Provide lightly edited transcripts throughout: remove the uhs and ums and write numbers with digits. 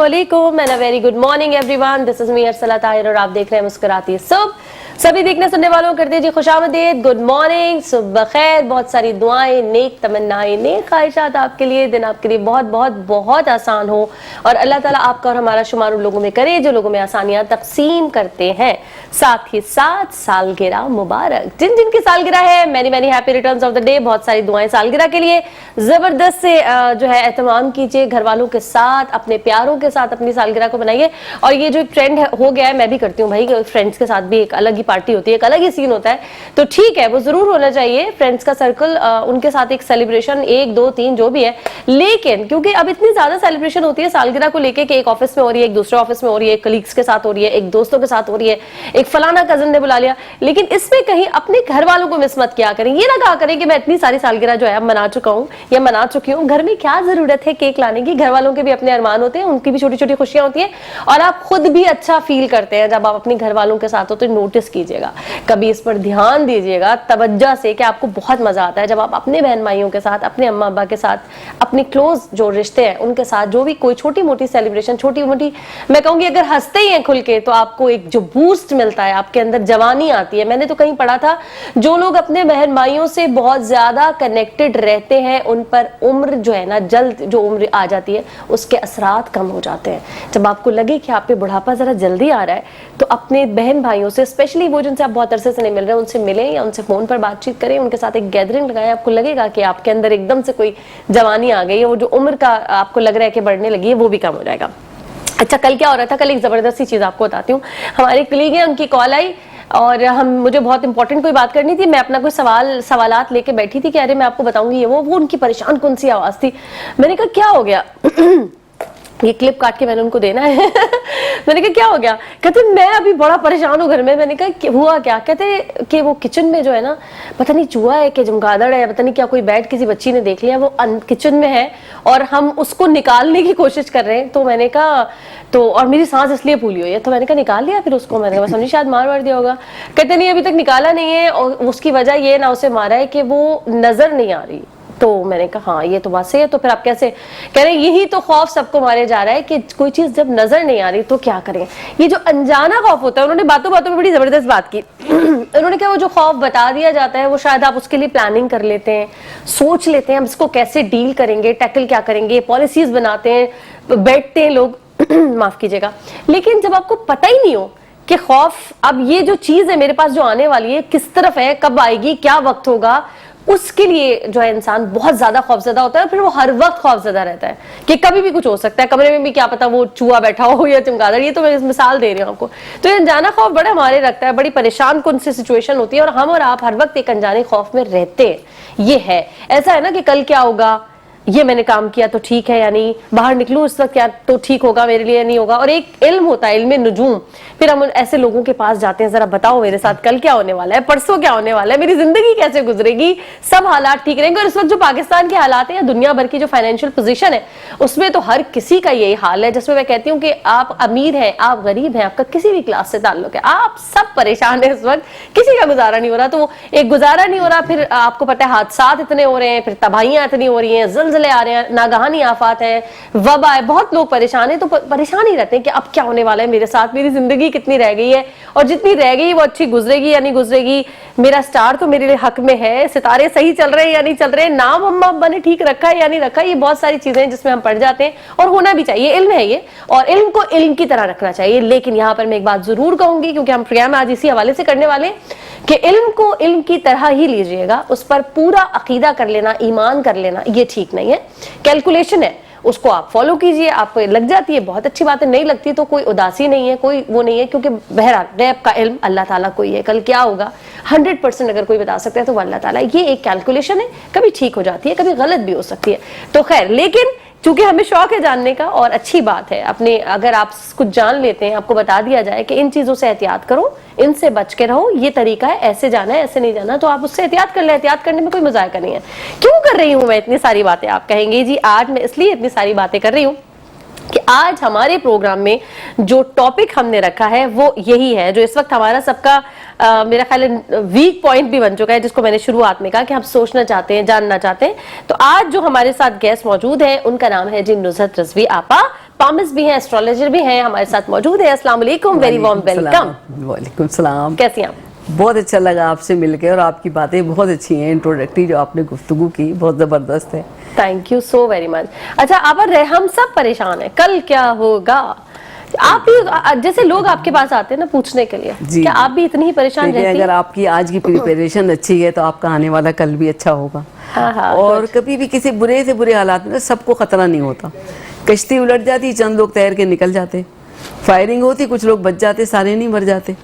अस्सलामुअलैकुम and a very good morning everyone. This is me Arsala Tahir और आप देख रहे हैं मुस्कुराती सुबह। सभी देखने सुनने वालों को करते जी खुशामदीद, गुड मॉर्निंग, सुबह खैर। बहुत सारी दुआएं, नेक तमन्नाएं, नेक ख्वाहिशात आपके लिए। दिन आपके लिए बहुत बहुत बहुत आसान हो और अल्लाह ताला आपका और हमारा शुमार उन लोगों में करे जो लोगों में आसानियां तकसीम करते हैं। साथ ही साथ सालगिरह मुबारक, जिन जिन की सालगिरह है, many many happy returns of the day. बहुत सारी दुआएं सालगिरह के लिए। जबरदस्त से जो है एहतमाम कीजिए घर वालों के साथ, अपने प्यारों के साथ अपनी सालगिरह को बनाइए। और ये जो ट्रेंड हो गया है, मैं भी करती हूँ भाई, फ्रेंड्स के साथ भी एक अलग ही पार्टी होती है, एक अलग ही सीन होता है, तो ठीक है, वो जरूर होना चाहिए फ्रेंड्स का सर्कल, उनके साथ एक सेलिब्रेशन, 1 2 3 जो भी है। लेकिन क्योंकि अब इतनी ज्यादा सेलिब्रेशन होती है सालगिरह को लेके कि एक ऑफिस में हो रही है, एक दूसरे ऑफिस में हो रही है, एक कलीग्स के साथ हो रही है, एक दोस्तों के साथ हो रही है, एक फलाना कजन ने बुला लिया, लेकिन इसमें कहीं अपने घर वालों को मिस मत किया करें। ये ना कहा करें कि मैं इतनी सारी सालगिरह जो है अब मना चुका हूँ या मना चुकी हूँ, घर में क्या जरूरत है केक लाने की। घर वालों के भी अपने अरमान होते हैं, उनकी भी छोटी छोटी खुशियां होती हैं और आप खुद भी अच्छा फील करते हैं जब आप अपने घर वालों के साथ हो। तो नोटिस कीजिएगा, कभी इस पर ध्यान दीजिएगा तवज्जो से कि आपको बहुत मजा आता है जब आप अपने बहन भाइयों के साथ, अपने अम्मा अब्बा के साथ, अपने क्लोज जो रिश्ते हैं उनके साथ जो भी कोई छोटी मोटी सेलिब्रेशन, छोटी मोटी, मैं कहूंगी अगर हंसते ही हैं खुल के तो आपको एक जो बूस्ट मिलता है, आपके अंदर जवानी आती है। मैंने तो कहीं पढ़ा था जो लोग अपने बहन भाइयों से बहुत ज्यादा कनेक्टेड रहते हैं उन पर उम्र जो है ना, जल्द जो उम्र आ जाती है उसके असरात कम हो जाते हैं। जब आपको लगे कि आप पे बुढ़ापा जरा जल्दी आ रहा है तो अपने बहन भाइयों से, स्पेशली वो जिनसे आप बहुत अरसे से नहीं मिल रहे, उनसे मिलें या उनसे फोन पर बातचीत करें, उनके साथ एक गैदरिंग लगाएं। आपको लगेगा कि आपके अंदर एकदम से कोई जवानी आ गई है, वो जो उम्र का आपको लग रहा है कि बढ़ने लगी है वो भी कम हो जाएगा। अच्छा, कल क्या हो रहा था, कल एक जबरदस्त सी चीज आपको बताती हूँ। हमारी कलीग है, उनकी कॉल आई और मुझे बहुत इंपॉर्टेंट कोई बात करनी थी। मैं अपना कोई सवालात लेके बैठी थी कि अरे मैं आपको बताऊंगी ये वो उनकी परेशान कौन सी आवाज थी। मैंने कहा क्या हो गया ये क्लिप काट के मैंने उनको देना है मैंने कहा क्या हो गया? कहते मैं अभी बड़ा परेशान हूँ घर में। मैंने कहा हुआ क्या? कहते कि वो किचन में जो है ना, पता नहीं चूहा है कि चमगादड़ है, पता नहीं क्या, कोई बैट किसी बच्ची ने देख लिया, वो किचन में है और हम उसको निकालने की कोशिश कर रहे हैं। तो मैंने कहा तो, और मेरी सांस इसलिए फूली हुई है, तो मैंने कहा निकाल लिया फिर उसको? मैंने कहा समझी शायद मार दिया होगा। कहते नहीं अभी तक निकाला नहीं है और उसकी वजह ये ना उसे मारा है कि वो नजर नहीं आ रही। तो मैंने कहा हाँ ये तो बात सही है, तो फिर आप कैसे? कह रहे यही तो खौफ सबको मारे जा रहा है कि कोई चीज जब नजर नहीं आ रही तो क्या करें। ये जो अनजाना खौफ होता है, उन्होंने बातों बातों में बड़ी जबरदस्त बात की उन्होंने कहा वो जो खौफ बता दिया जाता है वो शायद आप उसके लिए प्लानिंग कर लेते हैं, सोच लेते हैं हम इसको कैसे डील करेंगे, टैकल क्या करेंगे, पॉलिसीज बनाते हैं, बैठते हैं लोग माफ कीजिएगा। लेकिन जब आपको पता ही नहीं हो कि खौफ, अब ये जो चीज है मेरे पास जो आने वाली है किस तरफ है, कब आएगी, क्या वक्त होगा, उसके लिए जो है इंसान बहुत ज्यादा खौफजदा होता है। फिर वो हर वक्त खौफजदा रहता है कि कभी भी कुछ हो सकता है, कमरे में भी क्या पता वो चूहा बैठा हो या चमगादड़। ये तो मैं मिसाल दे रही हूँ आपको। तो ये अनजाना खौफ बड़ा हमारे रखता है, बड़ी परेशान कौन सी सिचुएशन होती है और हम और आप हर वक्त एक अनजाने खौफ में रहते हैं। ये है ऐसा है ना कि कल क्या होगा, ये मैंने काम किया तो ठीक है, यानी बाहर निकलूं इस वक्त क्या तो ठीक होगा, मेरे लिए नहीं होगा। और एक इल्म होता है, इल्म नुजूम। फिर हम ऐसे लोगों के पास जाते हैं, जरा बताओ मेरे साथ कल क्या होने वाला है, परसों क्या होने वाला है, मेरी जिंदगी कैसे गुजरेगी, सब हालात ठीक रहेंगे। और इस वक्त जो पाकिस्तान के हालात है या दुनिया भर की जो फाइनेंशियल पोजीशन है उसमें तो हर किसी का यही हाल है, जिसमें मैं कहती हूँ कि आप अमीर हैं, आप गरीब हैं, आपका किसी भी क्लास से ताल्लुक है, आप सब परेशान है इस वक्त, किसी का गुजारा नहीं हो रहा। तो एक गुजारा नहीं हो रहा, फिर आपको पता है हादसात इतने हो रहे हैं, फिर तबाहियां इतनी हो रही हैं, ज़िलज़िले आ रहे हैं, नागहानी आफात है, वबा है, बहुत लोग परेशान हैं। तो परेशान ही रहते हैं कि अब क्या होने वाला है मेरे साथ, मेरी जिंदगी कितनी रह गई है और जितनी रह गई वो अच्छी गुजरेगी या नहीं गुजरेगी, मेरा स्टार तो मेरे लिए हक में है, सितारे सही चल रहे हैं या नहीं चल रहे हैं, नाम अम्मा अब्बा ने ठीक रखा है या नहीं रखा। ये बहुत सारी चीजें हैं जिसमें हम पढ़ जाते हैं और होना भी चाहिए, इल्म है ये, और इल्म को इल्म की तरह रखना चाहिए। लेकिन यहाँ पर मैं एक बात जरूर कहूंगी, क्योंकि हम प्रोग्राम आज इसी हवाले से करने वाले कि इल्म को इल्म की तरह ही लीजिएगा, उस पर पूरा अकीदा कर लेना, ईमान कर लेना, ये ठीक नहीं है। कैलकुलेशन है, उसको आप फॉलो कीजिए, आपको लग जाती है बहुत अच्छी बात है, नहीं लगती तो कोई उदासी नहीं है, कोई वो नहीं है, क्योंकि बहरहाल गैब का इल्म अल्लाह ताला को ही है। कल क्या होगा 100% अगर कोई बता सकता है तो वो अल्लाह ताला। ये एक कैलकुलेशन है, कभी ठीक हो जाती है, कभी गलत भी हो सकती है। तो खैर, लेकिन चूंकि हमें शौक है जानने का और अच्छी बात है अपने, अगर आप कुछ जान लेते हैं, आपको बता दिया जाए कि इन चीजों से एहतियात करो, इनसे बच के रहो, ये तरीका है, ऐसे जाना है, ऐसे नहीं जाना, तो आप उससे एहतियात कर ले। एहतियात करने में कोई मजाक नहीं है। क्यों कर रही हूं मैं इतनी सारी बातें, आप कहेंगे जी आज मैं इसलिए इतनी सारी बातें कर रही हूँ कि आज हमारे प्रोग्राम में जो टॉपिक हमने रखा है वो यही है, जो इस वक्त हमारा सबका मेरा ख्याल है वीक पॉइंट भी बन चुका है, जिसको मैंने शुरुआत में कहा कि हम सोचना चाहते हैं, जानना चाहते हैं। तो आज जो हमारे साथ गेस्ट मौजूद हैं उनका नाम है जी नुज़हत रज़वी आपा पामिस्ट भी हैं, एस्ट्रोलॉजर भी हैं, हमारे साथ मौजूद हैं। अस्सलाम वालेकुम, वेरी वार्म वेलकम। वालेकुम सलाम। कैसी हैं आप? बहुत अच्छा लगा आपसे मिलकर, और आपकी बातें बहुत अच्छी हैं, इंट्रोडक्टरी जो आपने गुफ्तगू की बहुत ज़बरदस्त है। Thank you so very much. अच्छा आप हम सब परेशान हैं, कल क्या होगा? आप भी जैसे लोग आपके पास आते हैं ना पूछने के लिए, क्या आप भी इतनी ही परेशान रहती हैं? अगर आपकी आज की प्रिपरेशन अच्छी है तो आपका आने वाला कल भी अच्छा होगा। और कभी भी किसी बुरे से बुरे हालात में सबको खतरा नहीं होता। कश्ती उलट जाती, चंद लोग तैर के निकल जाते, फायरिंग होती, कुछ लोग बच जाते, सारे नहीं मर जाते।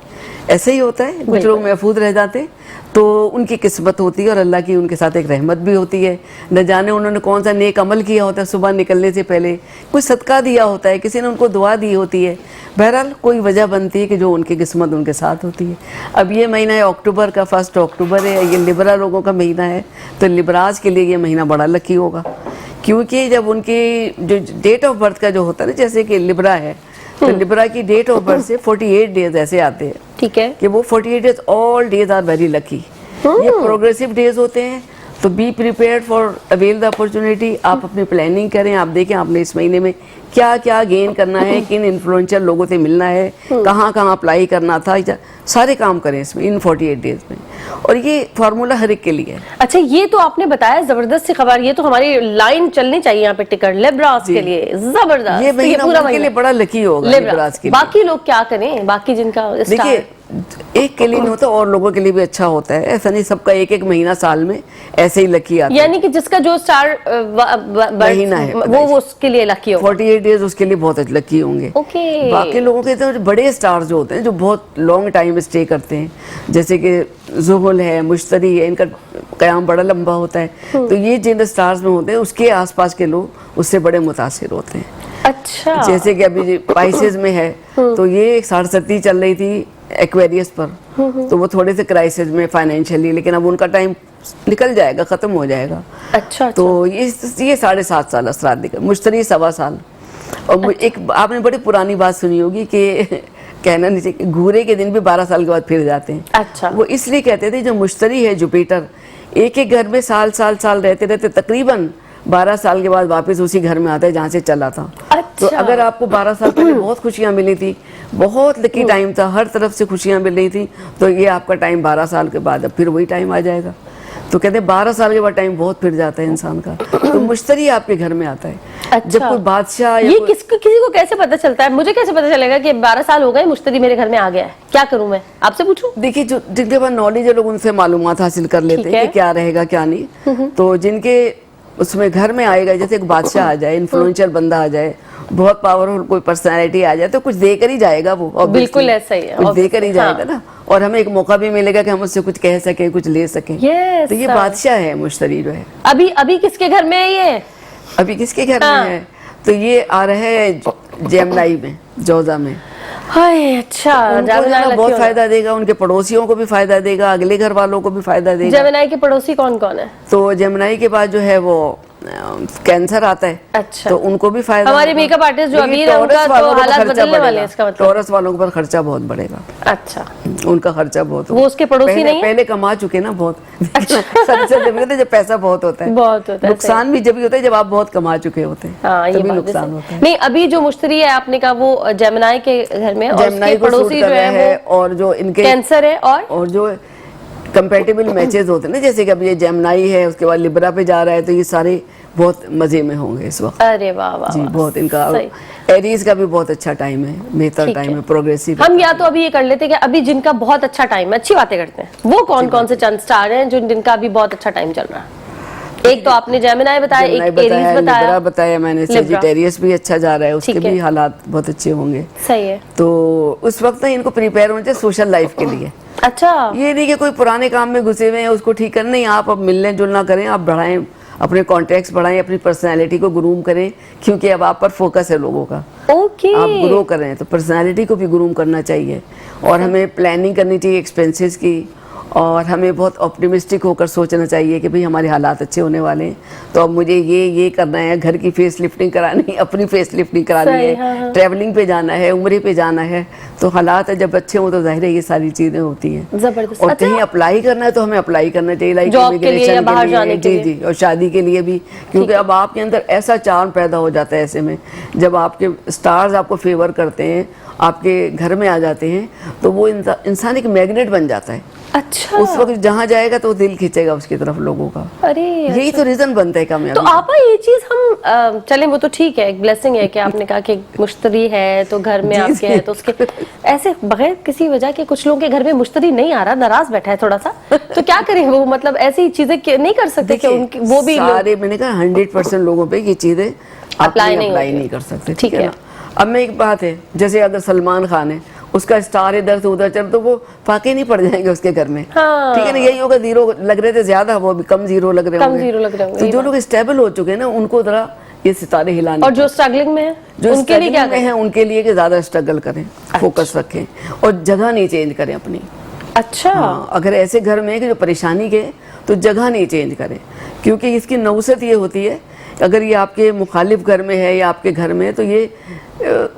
ऐसे ही होता है, कुछ लोग महफूज रह जाते, तो उनकी किस्मत होती है और अल्लाह की उनके साथ एक रहमत भी होती है। न जाने उन्होंने कौन सा नेक अमल किया होता है, सुबह निकलने से पहले कुछ सदका दिया होता है, किसी ने उनको दुआ दी होती है। बहरहाल कोई वजह बनती है कि जो उनकी किस्मत उनके साथ होती है। अब ये महीना है अक्टूबर का, 1 अक्टूबर है, ये लिब्रा लोगों का महीना है, तो लिब्राज के लिए ये महीना बड़ा लकी होगा, क्योंकि जब उनकी जो डेट ऑफ बर्थ का जो होता है ना, जैसे कि लिब्रा है, तो लिब्रा की डेट ऑफ बर्थ से 48 डेज ऐसे आते हैं, ठीक है, कि वो 48 days, all days are very lucky. ये प्रोग्रेसिव डेज होते हैं, तो be prepared for avail the opportunity. आप अपनी प्लानिंग करें, आप देखें आपने इस महीने में क्या क्या गेन करना है, किन इन्फ्लुएंशियल लोगों से मिलना है, कहाँ कहाँ अप्लाई करना था, सारे काम करें इसमें इन 48 डेज में। और ये फार्मूला हर एक के लिए है। अच्छा ये तो आपने बताया, जबरदस्त सी खबर, ये तो हमारी लाइन चलनी चाहिए यहाँ पे टिकट लिब्रास के लिए, जबरदस्त। ये महीना पूरा के लिए बड़ा लकी होगा लिब्रास के लिए। बाकी लोग क्या करें, बाकी जिनका देखिए एक के लिए नहीं होता और लोगों के लिए भी अच्छा होता है, ऐसा नहीं सबका एक एक महीना साल में ऐसे ही लकी आता है। यानी कि जिसका जो स्टार महीना है वो उसके लिए लकी होगा। 48 डेज उसके लिए बहुत लकी होंगे। बाकी लोगों के तो बड़े स्टार्स जो होते हैं, जो बहुत लॉन्ग टाइम स्टे करते हैं, जैसे कि ज़ुहल है, मुश्तरी है, इनका क़याम बड़ा लंबा होता है, तो ये जिन स्टार्स में होते हैं उसके आसपास के लोग उससे बड़े मुतासिर होते हैं। अच्छा, जैसे कि अभी पाइसेस में है, तो ये 67 चल रही थी एक्वेरियस पर, तो वो थोड़े से क्राइसिस में फाइनेंशियली, लेकिन अब उनका टाइम निकल जाएगा, खत्म हो जाएगा। अच्छा, तो ये 7.5 साल असरात दिखा, मुश्तरी 1.25 साल। और एक आपने बड़ी पुरानी बात सुनी होगी कि कहना नहीं चाहिए, घूरे के दिन भी 12 साल के बाद फिर जाते हैं। अच्छा, वो इसलिए कहते थे, जो मुश्तरी है जुपिटर, एक एक घर में साल साल साल रहते रहते तकरीबन 12 साल के बाद वापस उसी घर में आता है जहाँ से चला था। तो अगर आपको 12 साल पहले बहुत खुशियाँ मिली थी, बहुत लकी टाइम था, हर तरफ से खुशियाँ मिल रही थी, तो ये आपका टाइम 12 साल के बाद अब फिर वही टाइम आ जाएगा। तो कहते हैं 12 साल के बाद टाइम बहुत फिर जाता है इंसान का, तो मुश्तरी आपके घर में आता है। अच्छा, जब कोई बादशाह ये किसी को कैसे पता चलता है? मुझे कैसे पता चलेगा कि 12 साल हो गए, मुश्तरी मेरे घर में आ गया है? क्या करूं मैं, आपसे पूछूं? देखिए जो जिनके पास नॉलेज है लोग उनसे मालूमात हासिल कर लेते हैं कि क्या रहेगा क्या नहीं। तो जिनके उसमें घर में आएगा, जैसे एक बादशाह आ जाए, इन्फ्लुएंशियल बंदा आ जाए, बहुत पावरफुल कोई पर्सनालिटी आ जाए, तो कुछ देकर ही जाएगा वो। बिल्कुल ऐसा ही है, कुछ देकर ही जाएगा ना, और हमें एक मौका भी मिलेगा कि हम उससे कुछ कह सके, कुछ ले सके। तो ये बादशाह है मुश्तरी जो है। अभी किसके घर में है ये? अभी किसके घर में है? तो ये आ रहे हैं जेमिनी में, जोजा में। अच्छा, उनको बहुत फायदा देगा, उनके पड़ोसियों को भी फायदा देगा, अगले घर वालों को भी फायदा देगा। जेमिनी के पड़ोसी कौन कौन है? तो जेमिनी के बाद जो है वो कैंसर आता है। अच्छा, तो उनको भी फायदा। हमारे मेकअप आर्टिस्ट जो अभी उनका तो हालात बदलने वाले हैं, इसका मतलब टॉरस वालों पर खर्चा बहुत बढ़ेगा। अच्छा, उनका खर्चा बहुत, वो उसके पड़ोसी नहीं है? पहले कमा चुके ना बहुत। खर्चा जब पैसा बहुत होता है, बहुत होता है। नुकसान भी जब होता है जब आप बहुत कमा चुके होते हैं, तभी नुकसान होता है। नहीं, अभी जो मुश्तरी है आपने कहा वो जेमिनी के घर में, और उसके पड़ोसी जो है और जो इनके कैंसर है, और जो कंपैटिबल मैचेस होते हैं ना, जैसे कि अब ये जेमिनी है, उसके बाद लिब्रा पे जा रहा है, तो ये सारे बहुत मजे में होंगे इस वक्त। अरे वाह वाह जी, बहुत इनका एरीज का भी बहुत अच्छा टाइम है, बेहतर टाइम है, प्रोग्रेसिव। हम या तो अभी ये कर लेते हैं कि अभी जिनका बहुत अच्छा टाइम है, अच्छी बातें करते हैं, वो कौन कौन से चंद स्टार हैं जिनका अभी बहुत अच्छा टाइम चल रहा है? एक तो आपने जेमिनी बताया, एक एरीज बताया मैंने, सजिटेरियस भी अच्छा जा रहा है, उसके भी हालात बहुत अच्छे होंगे। सही है। तो उस वक्त ना इनको प्रिपेयर होना चाहिए सोशल लाइफ के लिए। अच्छा, ये नहीं कि कोई पुराने काम में घुसे हुए हैं उसको ठीक करना, नहीं, आप अब मिलने जुलना करें, आप बढ़ाएं, अपने कॉन्टेक्ट्स बढ़ाएं, अपनी पर्सनालिटी को ग्रूम करें, क्योंकि अब आप पर फोकस है लोगों का। आप ग्रो कर रहे हैं तो पर्सनालिटी को भी ग्रूम करना चाहिए, और हमें प्लानिंग करनी चाहिए एक्सपेंसेस की, اور ہمیں بہت آپٹیمسٹک ہو کر سوچنا چاہیے کہ بھئی ہمارے حالات اچھے ہونے والے ہیں, تو اب مجھے یہ کرنا ہے, گھر کی فیس لفٹنگ کرانی ہے, اپنی فیس لفٹنگ کرانی ہے, ٹریولنگ پہ جانا ہے, عمرے پہ جانا ہے, تو حالات جب اچھے ہوں تو ظاہر ہے یہ ساری چیزیں ہوتی ہیں. زبردست. اور کہیں اپلائی کرنا ہے تو ہمیں اپلائی کرنا چاہیے, لائک جاب کے لیے یا باہر جانے کے لیے, جی, اور شادی کے لیے بھی, کیونکہ اب آپ کے اندر ایسا چارم پیدا ہو جاتا ہے ایسے میں, جب آپ کے اسٹارز آپ کو فیور کرتے ہیں, آپ کے گھر میں آ جاتے ہیں, تو وہ انسان ایک میگنیٹ بن جاتا ہے. اچھا, اس وقت جہاں جائے گا تو دل کھینچے گا اس کی طرف لوگوں کا. ارے یہی تو ریزن بنتا ہے کامیابی. تو آپا یہ چیز ہم چلیں وہ تو ٹھیک ہے, ایک بلیسنگ ہے کہ آپ نے کہا کہ مشتری ہے تو گھر میں آپ کے ہے, تو اس کے ایسے بغیر کسی وجہ کے کچھ لوگوں کے گھر میں مشتری نہیں آ رہا, ناراض بیٹھا ہے تھوڑا سا, تو کیا کریں وہ, مطلب ایسی چیزیں نہیں کر سکتے کہ وہ بھی سارے, میں نے کہا 100% لوگوں پہ یہ چیزیں اپلائی نہیں کر سکتے. ٹھیک ہے نا. اب میں ایک بات ہے, جیسے اگر سلمان خان ہے, اس کا اسٹار ادھر سے ادھر چل تو وہ فاقے نہیں پڑ جائیں گے اس کے گھر میں, ٹھیک ہے نا. یہی ہوگا زیرو لگ رہے تھے زیادہ, وہ بھی کم زیرو لگ رہے ہوں گے. تو جو لوگ اسٹیبل ہو چکے ہیں نا, ان کو ذرا یہ ستارے ہلانے, اور جو اسٹرگلنگ میں ہیں, جو اسٹرگلنگ میں ہیں ان کے لیے کہ زیادہ اسٹرگل کریں, فوکس رکھیں, اور جگہ نہیں چینج کریں اپنی. اچھا, اگر ایسے گھر میں کہ جو پریشانی کے, تو جگہ نہیں چینج کریں, کیونکہ اس کی نوست یہ ہوتی ہے, اگر یہ آپ کے مخالف گھر میں ہے یا آپ کے گھر میں, تو یہ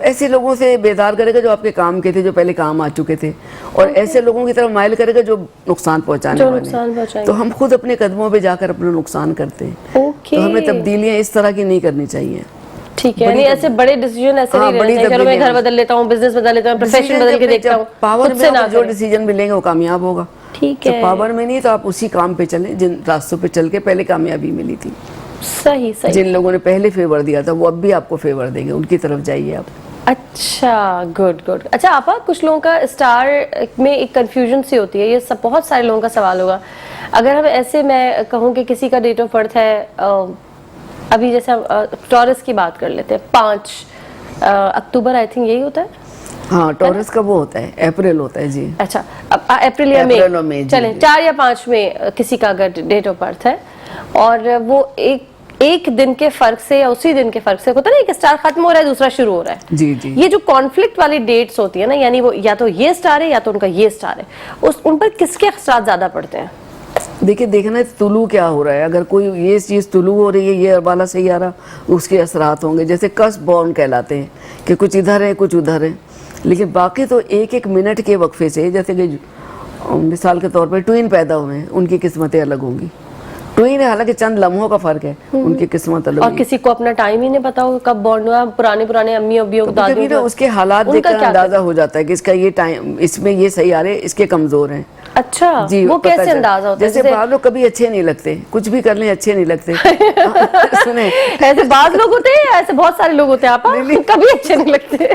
ایسے لوگوں سے بیدار کرے گا جو آپ کے کام کے تھے, جو پہلے کام آ چکے تھے, اور ایسے لوگوں کی طرف مائل کرے گا جو نقصان پہنچانے والے ہیں. تو ہم خود اپنے قدموں پہ جا کر اپنا نقصان کرتے ہیں. تو ہمیں تبدیلیاں اس طرح کی نہیں کرنی چاہیے. ٹھیک ہے, یعنی ایسے بڑے ڈیسیژن ایسے نہیں لینے چاہیے, چلو میں گھر بدل لیتا ہوں, بزنس بدل لیتا ہوں, پروفیشن بدل کے دیکھتا ہوں, پاور میں جو ڈیسیژن ملیں گے وہ کامیاب ہوگا. ٹھیک ہے, پاور میں نہیں تو آپ اسی کام پہ چلیں جن راستوں پہ چل کے پہلے کامیابی ملی تھی. صحیح صحیح. جن لوگوں نے پہلے فیور دیا تھا وہ اب بھی آپ کو فیور دیں گے, ان کی طرف جائیے آپ. اچھا, گڈ گڈ. اچھا آپا, کچھ لوگوں کا اسٹار میں ایک کنفیوژن سی ہوتی ہے, یہ سب بہت سارے لوگوں کا سوال ہوگا. اگر ہم ایسے, میں کہوں کہ کسی کا ڈیٹ آف برتھ ہے, ابھی جیسے ہم ٹورس کی بات کر لیتے ہیں, 5 اکتوبر آئی تھنک یہی ہوتا ہے. ہاں, ٹورس کا وہ ہوتا ہے, اپریل ہوتا ہے. جی اچھا, اپریل یا مئی, چلیں 4 یا 5 میں کسی کا اگر ڈیٹ آف برتھ ہے, اور وہ ایک دن کے فرق سے یا اسی دن کے فرق سے ہوتا ہے نا, ایک اسٹار ختم ہو رہا ہے دوسرا شروع ہو رہا ہے. جی جی. یہ جو کانفلکٹ والی ڈیٹس ہوتی ہیں نا, یعنی وہ یا تو یہ اسٹار ہے یا تو ان کا یہ اسٹار ہے, ان پر کس کے اثرات زیادہ پڑتے ہیں؟ دیکھیں دیکھنا طلوع کیا ہو رہا ہے. اگر کوئی یہ چیز طلوع ہو رہی ہے, یہ والا سیارہ, اس کے اثرات ہوں گے. جیسے کسب بورن کہلاتے ہیں کہ کچھ ادھر ہے کچھ ادھر ہے, لیکن باقی تو ایک منٹ کے وقفے سے, جیسے کہ مثال کے طور پر ٹوین پیدا ہوئے ہیں, ان کی قسمتیں الگ ہوں گی. ٹوین ہے حالانکہ چند لمحوں کا فرق ہے, ان کی قسمت الگ. اور کسی کو اپنا ٹائم ہی نہیں پتا ہوگا کب بورن ہوا, پرانے امی ابیوں دادیوں, اس کے حالات دیکھ کر اندازہ ہو جاتا ہے کہ اس کا یہ ٹائم, اس میں یہ صحیح آ رہے, اس کے کمزور ہیں. اچھا, وہ کیسے اندازہ ہوتا ہے؟ جیسے بعض لوگ کبھی اچھے نہیں لگتے, کچھ بھی کر لیں اچھے نہیں لگتے. سنیں, ایسے بعض لوگ ہوتے ہیں, ایسے بہت سارے لوگ ہوتے ہیں آپا, کبھی اچھے نہیں لگتے.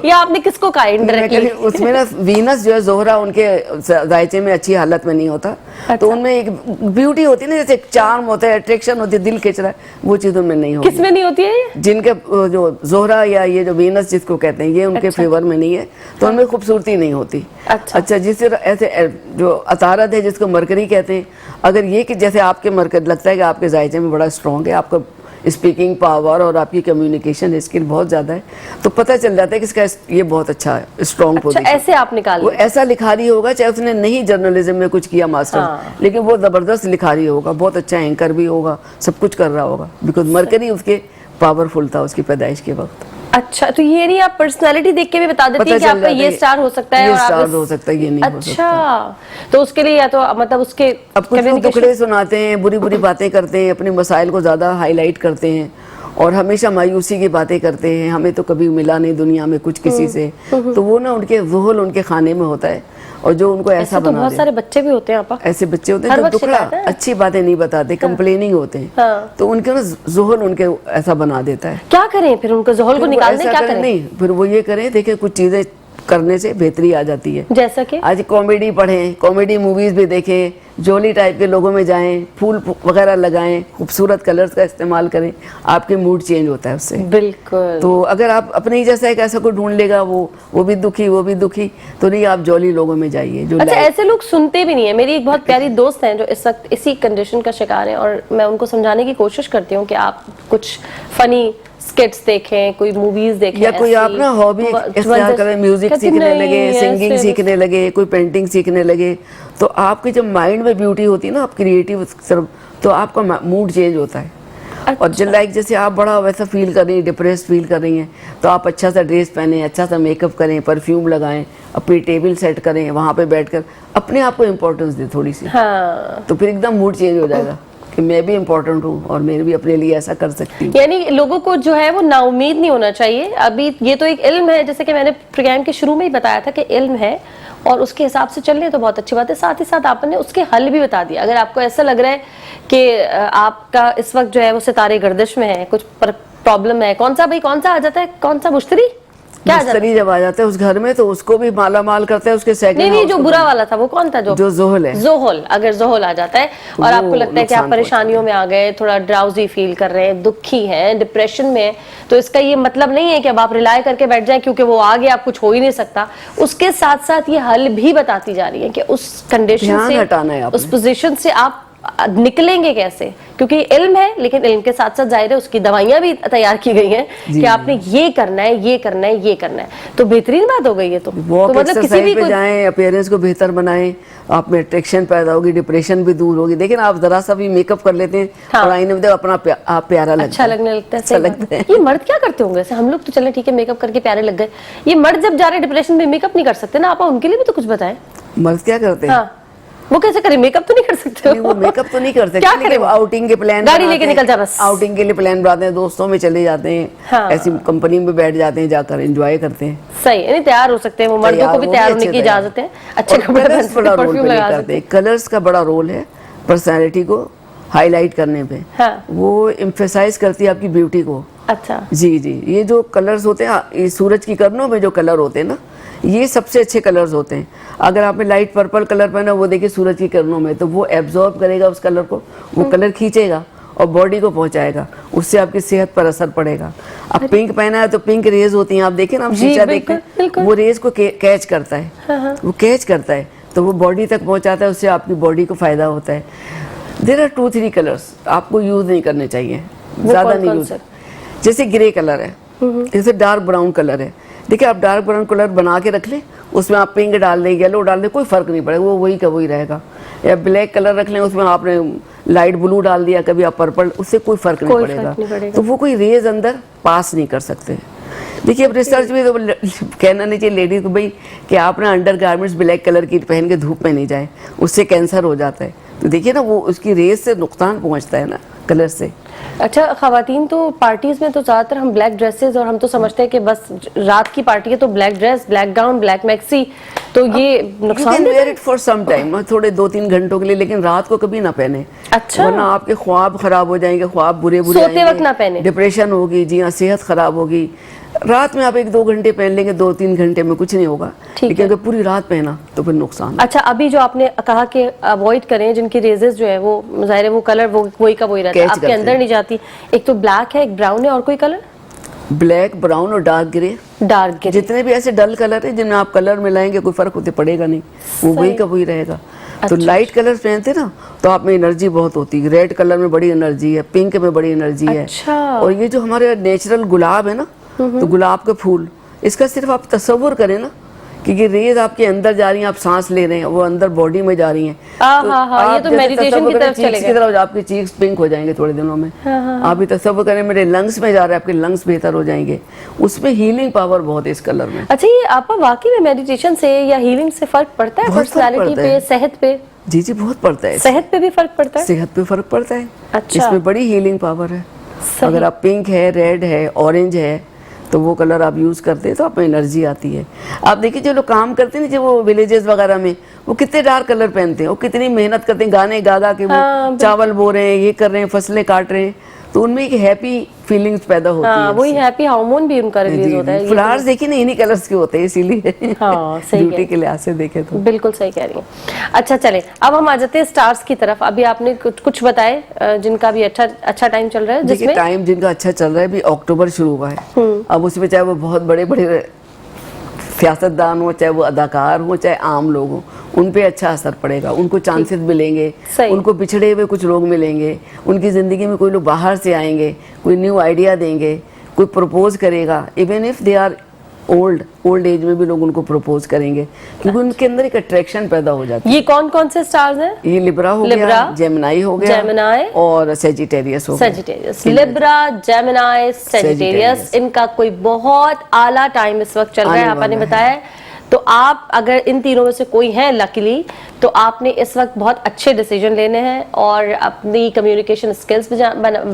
یا آپ نے کس کو کہا انڈائریکٹلی؟ اس میں نا وینس جو ہے, زہرہ ان کے ذائچے میں اچھی حالت میں نہیں ہوتا, تو ان میں ایک بیوٹی ہوتی ہے نا, جیسے ایک چارم ہوتا ہے, اٹریکشن ہوتی ہے, دل کھینچ رہا ہے, وہ چیز ان میں نہیں ہوتی. کس میں نہیں ہوتی ہے؟ جن کے جو زہرہ یا یہ جو وینس جس کو کہتے ہیں, یہ ان کے فیور میں نہیں ہے, تو ان میں خوبصورتی نہیں ہوتی. اچھا, جس طرح ایسے جو عطارد ہے جس کو مرکری کہتے ہیں, اگر یہ کہ جیسے آپ کے مرکز لگتا ہے کہ آپ کے ذائچے میں بڑا اسٹرانگ ہے, آپ کا اسپیکنگ پاور اور آپ کی کمیونیکیشن اسکل بہت زیادہ ہے, تو پتہ چل جاتا ہے کہ اس کا یہ بہت اچھا ہے, اسٹرانگ پوزیشن. ایسے آپ نکال, وہ ایسا لکھاری ہوگا, چاہے اس نے نہیں جرنلزم میں کچھ کیا ماسٹر, لیکن وہ زبردست لکھاری ہوگا, بہت اچھا اینکر بھی ہوگا, سب کچھ کر رہا ہوگا, بیکاز مرکری اس کے پاورفل تھا اس کی پیدائش کے وقت. اچھا, تو یہ نہیں آپ پرسنالٹی دیکھ کے بھی بتا دیتی ہیں کہ آپ کا یہ اسٹار ہو سکتا ہے, یہ اسٹار ہو سکتا ہے, یہ نہیں ہو سکتا. اچھا, تو اس کے لیے یا تو مطلب اس کے, اب کچھ لوگ ٹکڑے سناتے ہیں, بری باتیں کرتے ہیں, اپنے مسائل کو زیادہ ہائی لائٹ کرتے ہیں, اور ہمیشہ مایوسی کی باتیں کرتے ہیں, ہمیں تو کبھی ملا نہیں دنیا میں کچھ کسی سے, تو وہ نا ان کے ذہن ان کے خانے میں ہوتا ہے, اور جو ان کو ایسا بنا دے. بہت سارے بچے بھی ہوتے ہیں آپا, ایسے بچے ہوتے ہیں جو ٹکڑا اچھی باتیں نہیں بتاتے, کمپلیننگ ہوتے ہیں, تو ان کے نا ذہن ان کے ایسا بنا دیتا ہے. کیا کریں پھر, ان کے ذہن کو نکالنے کیا کریں؟ نہیں, پھر وہ یہ کریں, دیکھیں کچھ چیزیں کرنے سے بہتری آ جاتی ہے. جیسا کہ آج کامیڈی پڑھیں, کامیڈی موویز بھی دیکھیں, جولی ٹائپ کے لوگوں میں جائیں, پھول وغیرہ لگائیں, خوبصورت کلرز کا استعمال کریں, آپ کے موڈ چینج ہوتا ہے اس سے. بالکل. تو اگر آپ اپنے ہی جیسا ایک ایسا کوئی ڈھونڈ لے گا, وہ بھی دکھی, تو نہیں, آپ جولی لوگوں میں جائیے. اچھا, ایسے لوگ سنتے بھی نہیں ہیں. میری ایک بہت پیاری دوست ہیں جو اس وقت اسی کنڈیشن کا شکار ہیں, اور میں ان کو سمجھانے کی کوشش کرتی ہوں کہ آپ کچھ فنی स्किट्स देखें, कोई मूवीज देखें, या कोई आप ना हॉबी इख्तियार करें, म्यूजिक सीखने लगे, सिंगिंग सीखने लगे, कोई पेंटिंग सीखने लगे, तो आपके जब माइंड में ब्यूटी होती है ना, आप क्रिएटिव तो आपका मूड चेंज होता है। अच्छा। और लाइक जैसे आप बड़ा वैसा फील कर रही हैं, डिप्रेस फील कर रही हैं, तो आप अच्छा सा ड्रेस पहने, अच्छा सा मेकअप करें, परफ्यूम लगाएं, अपनी टेबल सेट करें, वहाँ पे बैठकर अपने आप को इम्पोर्टेंस दें थोड़ी सी। हाँ। तो फिर एकदम मूड चेंज हो जाएगा कि मैं भी इम्पोर्टेंट हूँ और मैं भी अपने लिए ऐसा कर सकती हूँ। यानी लोगों को जो है वो नाउम्मीद नहीं होना चाहिए। अभी ये तो एक इल्म है, जैसे कि मैंने प्रोग्राम के शुरू में ही बताया था कि इल्म है और उसके हिसाब से चल रहे तो बहुत अच्छी बात है। साथ ही साथ आपने उसके हल भी बता दिया। अगर आपको ऐसा लग रहा है कि आपका इस वक्त जो है वो सितारे गर्दिश में है, कुछ प्रॉब्लम है, कौन सा आ जाता है, कौन सा मुश्तरी क्या मुश्तरी जब आ जाता है उस घर में तो उसको भी माला माल करता है, उसके सेकंड नहीं जो बुरा वाला था वो कौन था, जो ज़ोहल है। ज़ोहल, अगर ज़ोहल आ जाता है और आपको लगता है कि आप परेशानियों में आ गए, थोड़ा ड्राउजी फील कर रहे हैं, दुखी हैं, डिप्रेशन में हैं, तो इसका ये मतलब नहीं है कि अब आप रिलाय करके बैठ जाएं क्योंकि वो आ गया, आप कुछ हो ही नहीं सकता। उसके साथ साथ ये हल भी बताती जा रही है कि उस कंडीशन से, उस पोजीशन से आप निकलेंगे कैसे, क्योंकि इल्म है, लेकिन इल्म के साथ साथ जाहिर है उसकी दवाइयां भी तैयार की गई हैं कि आपने ये करना है, ये करना है, ये करना है। तो बेहतरीन बात हो गई है। तो मतलब किसी भी पे जाएं, अपीयरेंस को बेहतर बनाएं, आप में अट्रैक्शन पैदा होगी, डिप्रेशन भी दूर होगी। देखिए ना, आप जरा सा भी मेकअप कर लेते हैं, हाँ। और आईने में अपना आप प्यारा लगता है, अच्छा लगने लगता है। ये मर्द क्या करते होंगे? हम लोग तो चले ठीक है, मेकअप करके प्यारे लग गए, ये मर्द जब जा रहे डिप्रेशन में मेकअप नहीं कर सकते ना, आप उनके लिए भी तो कुछ बताएं। मर्द क्या करते हैं? वो कैसे करें? मेकअप तो नहीं कर सकते, वो मेकअप तो नहीं कर सकते, क्या करें? आउटिंग के प्लान, गाड़ी लेके निकल जा, बस आउटिंग के लिए प्लान बनाते हैं, दोस्तों में चले जाते हैं, हाँ। ऐसी कंपनी में बैठ जाते हैं, जाकर एंजॉय करते हैं। सही, नहीं तैयार हो सकते हैं वो, मर्दों को भी तैयार होने की इजाजत है, अच्छे कपड़े पहन सकते हैं, परफ्यूम लगा सकते हैं। कलर्स का बड़ा रोल है पर्सनैलिटी को हाईलाइट करने पे, हाँ। वो एम्फेसाइज करती है आपकी ब्यूटी को। अच्छा जी, ये जो कलर्स होते हैं, सूरज की किरणों में जो कलर होते हैं ना, ये सबसे अच्छे कलर्स होते हैं। अगर आपने लाइट पर्पल कलर पहना, वो देखिए सूरज की किरणों में, तो वो एब्जॉर्ब करेगा उस कलर को, वो कलर खींचेगा और बॉडी को पहुंचाएगा, उससे आपकी सेहत पर असर पड़ेगा। अब पिंक पहना है तो पिंक रेज होती हैं, आप देखें ना, हम शीशा देखते हैं, वो रेज को कैच करता है, वो कैच करता है तो वो बॉडी तक पहुंचाता है, उससे आपकी बॉडी को फायदा होता है। देयर आर 2-3 कलर्स आपको यूज नहीं करने चाहिए, ज्यादा नहीं यूज। जैसे ग्रे कलर है, जैसे डार्क ब्राउन कलर है, देखिए आप डार्क ब्राउन कलर बना के रख लें, उसमें आप पिंक डाल दें, येलो डाल दें, कोई फर्क नहीं पड़ेगा, वो वही का वही रहेगा। या ब्लैक कलर रख लें, उसमें आपने लाइट ब्लू डाल दिया, कभी आप पर्पल, उससे कोई फर्क नहीं पड़ेगा। तो वो कोई रेज अंदर पास नहीं कर सकते। देखिए अब रिसर्च में तो कहना नहीं चाहिए लेडीज को भाई कि आप ना अंडर गारमेंट्स ब्लैक कलर की पहन के धूप में नहीं जाए, उससे कैंसर हो जाता है। तो देखिए ना, वो उसकी रेज से नुकसान पहुंचता है ना कलर से। अच्छा, खवातीन तो पार्टीज में तो ज्यादातर हम ब्लैक ड्रेसेस, और हम तो समझते हैं कि बस रात की पार्टी है तो black dress, black gown, black maxi, तो ये नुकसान wear it for some time, थोड़े 2-3 घंटों के लिए, लेकिन रात को कभी ना पहने। अच्छा, वरना आपके ख्वाब खराब हो जाएंगे, ख्वाब बुरे सोते वक्त ना पहने, डिप्रेशन होगी, जी हाँ, सेहत खराब होगी। रात में आप 1-2 घंटे पहन लेंगे, 2-3 घंटे में कुछ नहीं होगा, लेकिन अगर पूरी रात पहना तो फिर नुकसान। अच्छा, अभी जो आपने कहा कि अवॉइड करें, जिनकी रेजेस जो है वो ज़ाहिर है वो कलर वो वही का वही रहता है, आपके अंदर नहीं जाती। एक तो ब्लैक है, एक ब्राउन है, और कोई कलर? ब्लैक, ब्राउन और डार्क ग्रे। जितने भी ऐसे डल कलर है जिनमें आप कलर मिलाएंगे कोई फर्क होते पड़ेगा नहीं, वो वही का वही रहेगा। तो लाइट कलर पहनते ना तो आप में एनर्जी बहुत होती है। रेड कलर में बड़ी एनर्जी है, पिंक में बड़ी एनर्जी है। और ये जो हमारे नेचुरल गुलाब है ना, तो गुलाब के फूल, इसका सिर्फ आप तसव्वुर करें ना कि ये रेज आपके अंदर जा रही हैं, आप सांस ले रहे हैं, वो अंदर बॉडी में जा रही हैं, ये तो मेडिटेशन की तरफ चलेगा, आपकी चीक्स पिंक हो जाएंगे थोड़े दिनों में। आप भी तसव्वुर करें मेरे लंग्स में जा रहा है, आपके लंग्स बेहतर हो जाएंगे, उसमें हीलिंग पावर बहुत है इस कलर में। अच्छा, ये आपका वाकई में मेडिटेशन से या हीलिंग से फर्क पड़ता है पर्सनालिटी पे, सेहत पे? जी, बहुत पड़ता है। सेहत पे भी फर्क पड़ता है? सेहत पे फर्क पड़ता है। अच्छा, इसमें बड़ी हीलिंग पावर है। अगर आप पिंक है, रेड है, ऑरेंज है, तो वो कलर आप यूज करते हैं तो आप में एनर्जी आती है। आप देखिए जो लोग काम करते हैं, जो वो विलेजेस वगैरह में, वो कितने डार्क कलर पहनते हैं, वो कितनी मेहनत करते हैं, गाने गा गा के वो चावल बो रहे हैं, ये कर रहे हैं, फसलें काट रहे हैं, तो उनमें एक हैप्पी फीलिंग्स पैदा होती है। वही हैप्पी हार्मोन भी उनका रिलीज होता है। फ्लावर्स देखिए ना, इन्हीं कलर्स के होते हैं, इसीलिए ब्यूटी के लिहाज से देखे तो बिल्कुल सही कह रही हैं। अच्छा, चले अब हम आ जाते हैं स्टार्स की तरफ। अभी आपने कुछ बताए जिनका भी अच्छा टाइम चल रहा है, जिसमें टाइम जिनका अच्छा चल रहा है, अभी अक्टूबर शुरू हुआ है। अब उसमें चाहे वो बहुत बड़े बड़े सियासतदान हो, चाहे वो अदाकार हो, चाहे आम लोग हो, उन पे अच्छा असर पड़ेगा, उनको चांसेस मिलेंगे, उनको बिछड़े हुए कुछ लोग मिलेंगे, उनकी ज़िंदगी में कोई लोग बाहर से आएंगे, कोई न्यू आइडिया देंगे, کوئی پروپوز کرے گا, even if they are old age میں بھی لوگ ان کو پروپوز کریں گے, کیونکہ ان کے اندر ایک اٹریکشن پیدا ہو جاتی ہے. یہ کون کون سے سٹارز ہیں؟ یہ لبرا ہو گیا, جیمنائی ہو گیا, اور سیجیٹیریس ہو گیا. سیجیٹیریس, لبرا, جیمنائی, سیجیٹیریس, ان کا کوئی بہت اعلیٰ ٹائم اس وقت چل رہا ہے, آپ نے بتایا. تو آپ اگر ان تینوں میں سے کوئی ہیں لکیلی, تو آپ نے اس وقت بہت اچھے ڈیسیجن لینے ہیں اور اپنی کمیونیکیشن سکلز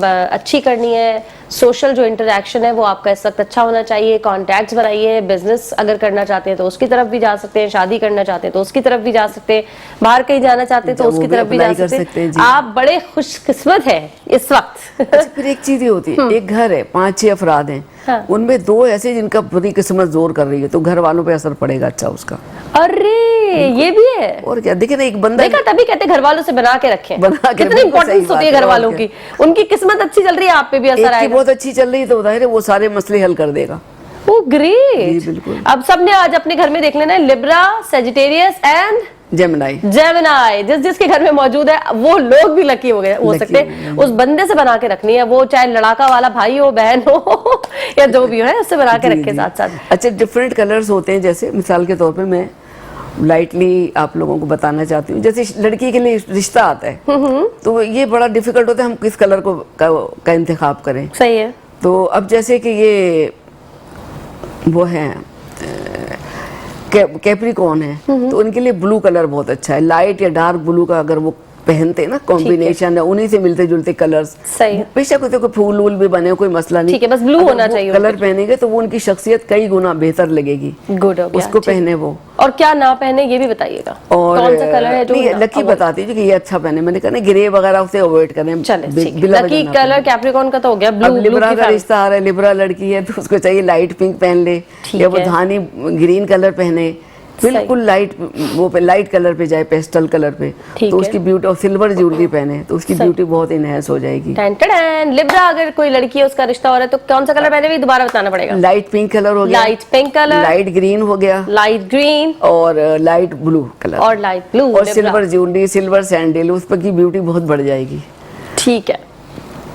اچھی کرنی ہے. سوشل جو انٹریکشن ہے وہ آپ کا اس وقت اچھا ہونا چاہیے. کانٹیکٹس بنائیے, بزنس اگر کرنا چاہتے ہیں تو اس کی طرف بھی جا سکتے ہیں, شادی کرنا چاہتے ہیں تو اس کی طرف بھی جا سکتے ہیں, باہر کہیں جانا چاہتے ہیں تو اس کی طرف بھی جا سکتے ہیں. آپ بڑے خوش قسمت ہیں اس وقت. پھر ایک چیز یہ ہوتی ہے, ایک گھر ہے, 5-6 افراد ہیں, ان میں 2 ایسے جن کا بری قسمت زور کر رہی ہے, تو گھر والوں پہ اثر پڑے گا اچھا اس کا. ارے یہ بھی ہے. اور کیا, دیکھیں نا, ایک بندہ دیکھا تبھی کہتے ہیں گھر والوں سے بنا کے رکھیں. کتنی امپورٹنس ہوتی ہے گھر والوں کی. ان کی قسمت اچھی چل رہی ہے, آپ پہ بھی اثر آئے گا. بہت اچھی چل رہی ہے تو ظاہر ہے وہ سارے مسئلے حل کر دے گا. اوہ گریٹ. اب سب نے آج اپنے گھر میں دیکھ لینا ہے لبرا, سیجیٹیریس اینڈ جیمنائی, جس کے گھر میں موجود ہے وہ لوگ بھی لکی ہو سکتے ہیں. اس بندے سے بنا کے رکھنی ہے, وہ چاہے لڑاکا والا بھائی ہو, بہن ہو, یا جو بھی ہو, اس سے بنا کے رکھے ساتھ ساتھ. اچھا, ڈفرینٹ کلرز ہوتے ہیں. جیسے مثال کے طور پہ میں لائٹلی آپ لوگوں کو بتانا چاہتی ہوں, جیسے لڑکی کے لیے رشتہ آتا ہے تو یہ بڑا ڈیفیکلٹ ہوتا ہے ہم کس کلر کا انتخاب کریں. صحیح ہے. تو اب جیسے کہ یہ وہ ہیں کیپریکون ہے, تو ان کے لیے بلو کلر بہت اچھا ہے. لائٹ یا ڈارک بلو کا اگر وہ پہنتے ہیں نا, کمبینیشن ہے, انہی سے ملتے جلتے کلرز. بے شک ہوتے کوئی پھول وول بھی بنے, کوئی مسئلہ نہیں, ٹھیک ہے, بس بلو ہونا چاہیے. کلر پہنیں گے تو وہ ان کی شخصیت کئی گنا بہتر لگے گی. گڈ ہو گیا, اس کو پہنے وہ. اور کیا نہ پہنے یہ بھی بتائیے گا, کون سا کلر ہے جو لکی بتاتی ہے کہ یہ اچھا پہنے. میں نے کہا نا گرے وغیرہ اسے اوائڈ کریں. لکی کلر کیپریکون کا تو ہو گیا بلو. لبرا کا رشتہ آ رہا ہے, لبرا لڑکی ہے تو اس کو چاہیے لائٹ پنک پہن لے, یا وہ دھانی گرین کلر پہنے, بالکل لائٹ وہ پہ لائٹ کلر پہ جائے, پیسٹل کلر پہ, تو اس کی بیوٹی, اور سلور جیولری پہنے تو اس کی بیوٹی بہت انہینس ہو جائے گی. لبرا اگر کوئی لڑکی ہے اس کا رشتہ ہو رہا ہے تو کون سا کلر پہنے, بھی دوبارہ بتانا پڑے گا. لائٹ پنک کلر ہو گیا, light pink colour, light green ہو گیا, لائٹ گرین, اور لائٹ بلو کلر, اور لائٹ بلو, اور سلور جیولری, سلور سینڈل, اس پر کی بیوٹی بہت بڑھ جائے گی. ٹھیک ہے.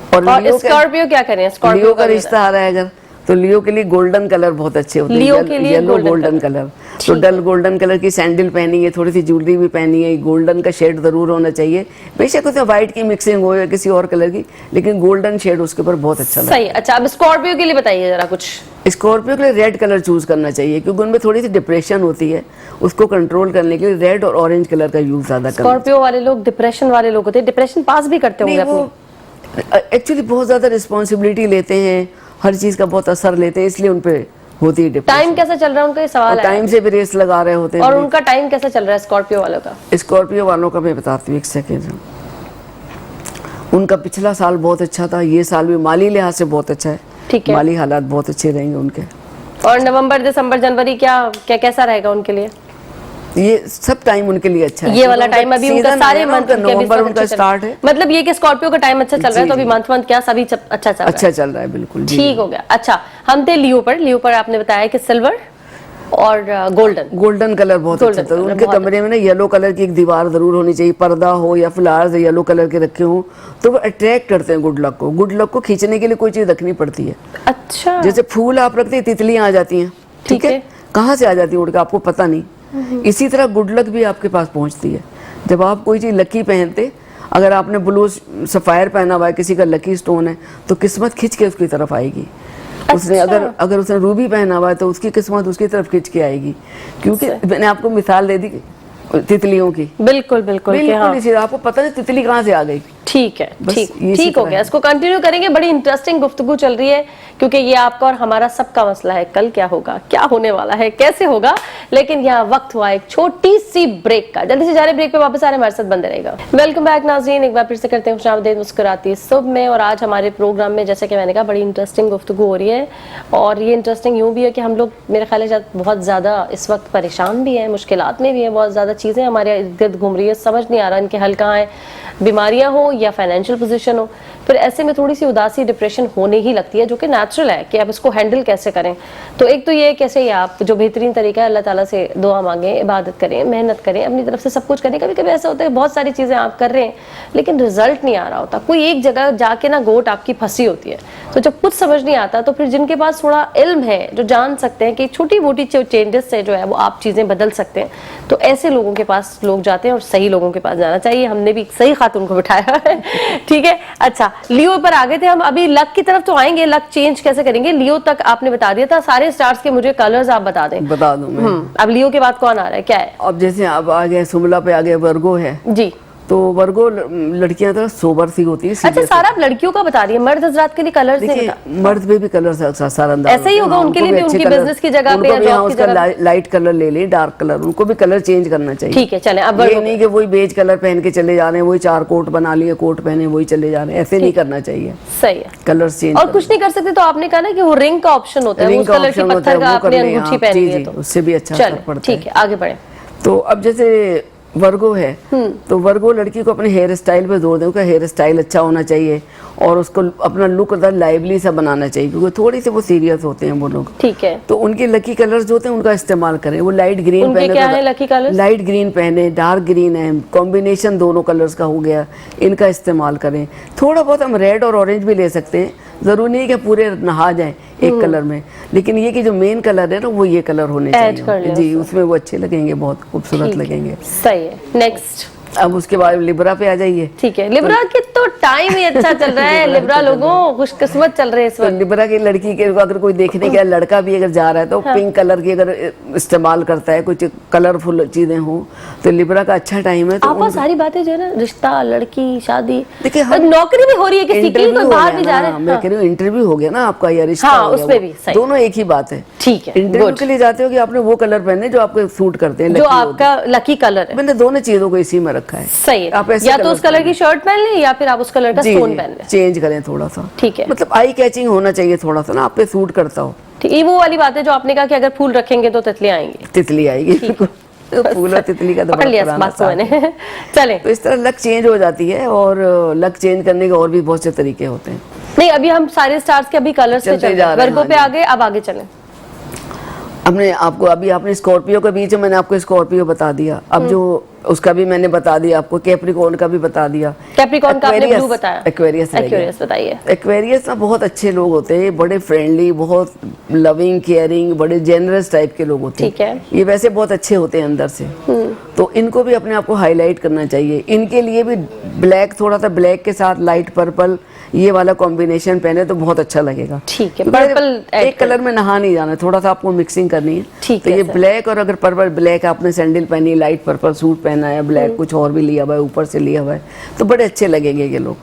اور اسکارپیو کیا کریں, لیو کا رشتہ آ رہا ہے اگر, تو لیو کے لیے گولڈن کلر بہت اچھے ہوتے ہیں. یلو گولڈن کلر, تو ڈل گولڈن کلر کی سینڈل پہنی ہے, تھوڑی سی جیولری بھی پہنی ہے, گولڈن کا شیڈ ضرور ہونا چاہیے. بے شک اس میں وائٹ کی مکسنگ ہو یا کسی اور کلر کی, لیکن گولڈن شیڈ اس کے اوپر بہت اچھا لگتا ہے. صحیح. اچھا, اب اسکارپیو کے لیے بتائیے ذرا کچھ. اسکارپیو کے لیے ریڈ کلر چوز کرنا چاہیے, کیونکہ ان میں تھوڑی سی ڈپریشن ہوتی ہے, اس کو کنٹرول کرنے کے لیے ریڈ اور اورنج کلر کا یوز زیادہ کرنا. اسکارپیو والے لوگ ڈپریشن والے لوگ ہوتے ہیں, ڈپریشن پاس بھی کرتے ہوں گے اپنی. ایکچولی بہت زیادہ رسپانسبلٹی لیتے ہیں, ہر چیز کا بہت اثر لیتے ہیں, اس لیے ان پہ ہوتی ہے ڈپریشن. ٹائم کیسا چل رہا ہے ان کا, یہ سوال ہے. ٹائم سے بھی ریس لگا رہے ہوتے ہیں. اور ان کا ٹائم کیسا چل رہا ہے اسکارپیو والوں کا؟ اسکارپیو والوں کا میں بتاتی ہوں, ایک سیکنڈ. ان کا پچھلا سال بہت اچھا تھا, یہ سال بھی مالی لحاظ سے بہت اچھا ہے. ٹھیک ہے. مالی حالات بہت اچھے رہیں گے ان کے. اور نومبر, دسمبر, جنوری کیا کیسا رہے گا ان کے لیے؟ یہ سب ٹائم ان کے لیے اچھا ہے. یہ والا ٹائم ابھی ان کا سارے منتھ نومبر ان کا سٹارٹ ہے, مطلب یہ کہ اسکارپیو کا ٹائم اچھا چل رہا ہے, تو ابھی منتھ کیا سبھی اچھا چل رہا ہے. بالکل ٹھیک ہو گیا. اچھا, ہم تھے لیو پر. لیو پر آپ نے بتایا کہ سلور اور گولڈن کلر بہت اچھا تھا. ان کے کمرے میں نا یلو کلر کی ایک دیوار ضرور ہونی چاہیے, پردہ ہو یا فلاورز یلو کلر کے رکھے ہوں, تو وہ اٹریکٹ کرتے ہیں گڈ لک کو. گڈ لک کو کھینچنے کے لیے کوئی چیز رکھنی پڑتی ہے. اچھا. جیسے پھول آپ رکھتے ہیں, تتلیاں آ جاتی ہیں, ٹھیک ہے, کہاں سے آ جاتی ہیں اڑ کے, آپ کو پتہ نہیں. اسی طرح گڈ لک بھی آپ کے پاس پہنچتی ہے. جب آپ کوئی چیز لکی پہنتے, اگر آپ نے بلو سفائر پہنا ہوا ہے, کسی کا لکی سٹون ہے, تو قسمت کھنچ کے اس کی طرف آئے گی. اس نے اگر اس نے روبی پہنا ہوا ہے تو اس کی قسمت اس کی طرف کھنچ کے آئے گی. کیونکہ میں نے آپ کو مثال دے دی تتلیوں کی. بالکل آپ کو پتہ نہیں تتلی کہاں سے آ گئی. ٹھیک ہے, ٹھیک ہو گیا. اس کو کنٹینیو کریں گے. بڑی انٹرسٹنگ گفتگو چل رہی ہے, کیونکہ یہ آپ کا اور ہمارا سب کا مسئلہ ہے. کل کیا ہوگا, کیا ہونے والا ہے, کیسے ہوگا. لیکن یہاں وقت ہوا ایک چھوٹی سی بریک کا. جلدی سے جا رہے بریک پہ, واپس آ رہے, ہمارے ساتھ بندے رہے گا. ویلکم بیک ناظرین, ایک بار پھر سے کرتے ہیں خوشامدید مسکراتی صبح میں. اور آج ہمارے پروگرام میں, جیسے کہ میں نے کہا, بڑی انٹرسٹنگ گفتگو ہو رہی ہے. اور یہ انٹرسٹنگ یوں بھی ہے کہ ہم لوگ, میرے خیال ہے, بہت زیادہ اس وقت پریشان بھی ہیں, مشکلات میں بھی ہیں. بہت زیادہ چیزیں ہمارے ارد گرد گھوم رہی ہے, سمجھ نہیں آ رہا ان کے حل کہاں ہیں. بیماریاں ہوں या फाइनेंशियल पोजीशन हो, फिर ऐसे में थोड़ी सी उदासी डिप्रेशन होने ही लगती है, जो कि नेचुरल है कि आप इसको हैंडल कैसे करें। तो एक तो ये कैसे ही आप जो बेहतरीन तरीका है, अल्लाह ताला से दुआ मांगें, इबादत करें, मेहनत करें, अपनी तरफ से सब कुछ करें। कभी कभी ऐसा होता है बहुत सारी चीज़ें आप कर रहे हैं लेकिन रिजल्ट नहीं आ रहा होता, कोई एक जगह जाके ना गोट आपकी फंसी होती है। तो जब कुछ समझ नहीं आता तो फिर जिनके पास थोड़ा इल्म है, जो जान सकते हैं कि छोटी मोटी चेंजेस से जो है वो आप चीज़ें बदल सकते हैं, तो ऐसे लोगों के पास लोग जाते हैं और सही लोगों के पास जाना चाहिए। हमने भी सही खातून को बिठाया है। ठीक है, अच्छा लियो पर आ गए थे हम, अभी लक की तरफ तो आएंगे, लक चेंज कैसे करेंगे। लियो तक आपने बता दिया था, सारे स्टार्स के मुझे कलर्स आप बता दें। बता दूं मैं। अब लियो के बाद कौन आ रहा है, क्या है? अब जैसे अब आ गए सुमला पे, आ गए वर्गो है जी। तो वर्गो लड़कियां तो सोबर सी होती है। अच्छा, सारा आप लड़कियों का बता रही है, मर्द हजरात के लिए कलर से देखिए, बता। मर्द में भी कलर सारा अंदाज ऐसा ही होगा उनके लिए भी, उनकी बिजनेस की जगह पे या जॉब की जगह। लाइट कलर ले लें, डार्क कलर, उनको भी कलर चेंज करना चाहिए। ठीक है, चलें। अब ये नहीं कि वही बेज कलर पहन के चले जा रहे हैं, वही 4 कोट बना लिए, कोट पहने वही चले जा रहे हैं, ऐसे नहीं करना चाहिए। सही है, कलर चेंज। और कुछ नहीं कर सकते तो आपने कहा ना कि वो रिंग का ऑप्शन होता है, उस कलर की पत्थर का आपने अंगूठी पहनी है तो उससे भी अच्छा फर्क पड़ता है। ठीक है, आगे बढ़े। तो अब जैसे वर्गो है तो वर्गो लड़की को अपने हेयर स्टाइल पे जोर दें, उसका हेयर स्टाइल अच्छा होना चाहिए और उसको अपना लुक लाइवली सा बनाना चाहिए, क्योंकि थोड़ी से वो सीरियस होते हैं वो लोग। ठीक है, तो उनके लकी कलर्स जो होते हैं उनका इस्तेमाल करें। वो लाइट ग्रीन पहने, क्या है लकी कलर्स? लाइट ग्रीन पहने, डार्क ग्रीन है, कॉम्बिनेशन दोनों कलर्स का हो गया, इनका इस्तेमाल करें। थोड़ा बहुत हम रेड और ऑरेंज भी ले सकते हैं, जरूरी नहीं कि पूरे नहा जाए एक कलर में, लेकिन ये कि जो मेन कलर है ना वो ये कलर होने चाहिए जी, उसमें वो अच्छे लगेंगे, बहुत खूबसूरत लगेंगे। सही है, नेक्स्ट। अब उसके बाद लिब्रा पे आ जाइए। ठीक है, लिब्रा के तो टाइम ही अच्छा चल रहा है, लिब्रा लोगों खुशकिस्मत चल रहे हैं इस वक्त। लिब्रा की लड़की के अगर कोई देखने का लड़का भी अगर जा रहा है तो पिंक कलर की अगर इस्तेमाल करता है, कुछ कलरफुल चीजें हो तो लिब्रा का अच्छा टाइम है। तो आपको सारी बातें जो है ना, रिश्ता, लड़की, शादी, देखिए नौकरी भी हो रही है किसी की, कोई बाहर भी जा रहे हैं। मैं कह रही हूँ इंटरव्यू हो गया ना आपका, या रिश्ता हो गया, उसमें भी दोनों एक ही बात है। ठीक है, इंटरव्यू के लिए जाते हो कि आपने वो कलर पहने जो आपको सूट करते हैं, जो आपका लकी कलर है। मैंने दोनों चीजों को इसी में रखा है। सही है, या तो उस कलर की शर्ट पहन लें या फिर आप उस कलर का स्टोन पहन लें, चेंज करें थोड़ा सा। ठीक है, मतलब आई कैचिंग होना चाहिए थोड़ा सा ना, आप पे सूट करता हो। ठीक, ये वो वाली बात है जो आपने कहा कि अगर फूल रखेंगे तो तितलियां आएंगी। तितली आएगी, फूल और तितली का तो पकड़ लिया बात को मैंने। चलें, तो इस तरह लक चेंज हो जाती है, और लक चेंज करने के और भी बहुत से तरीके होते हैं। नहीं, अभी हम सारे स्टार्स के अभी कलर्स पे चल रहे हैं, वर्गों पे आ गए, अब आगे चलें। हमने आपको अभी आपने स्कॉर्पियो के बीच में मैंने आपको स्कॉर्पियो बता दिया, अब जो उसका भी मैंने बता दिया आपको, कैप्रिकॉर्न का भी बता दिया। कैप्रिकॉर्न का आपने ब्लू बताया, एक्वेरियस बताइए। एक्वेरियस ना बहुत अच्छे लोग होते हैं, बड़े फ्रेंडली, बहुत लविंग, केयरिंग, बड़े जेनरस टाइप के लोग होते हैं। ठीक है, ये वैसे बहुत अच्छे होते हैं अंदर से, तो इनको भी अपने आप को हाईलाइट करना चाहिए। इनके लिए भी ब्लैक, थोड़ा सा ब्लैक के साथ लाइट पर्पल, ये वाला कॉम्बिनेशन पहने तो बहुत अच्छा लगेगा। ठीक है, पर्पल एक कलर में नहा नहीं जाना, थोड़ा सा आपको मिक्सिंग करनी है। ठीक तो है, ये ब्लैक, और अगर पर्पल ब्लैक आपने सैंडल पहनी, लाइट पर्पल सूट पहना है, ब्लैक कुछ और भी लिया हुआ है, ऊपर से लिया हुआ है, तो बड़े अच्छे लगेंगे ये लोग।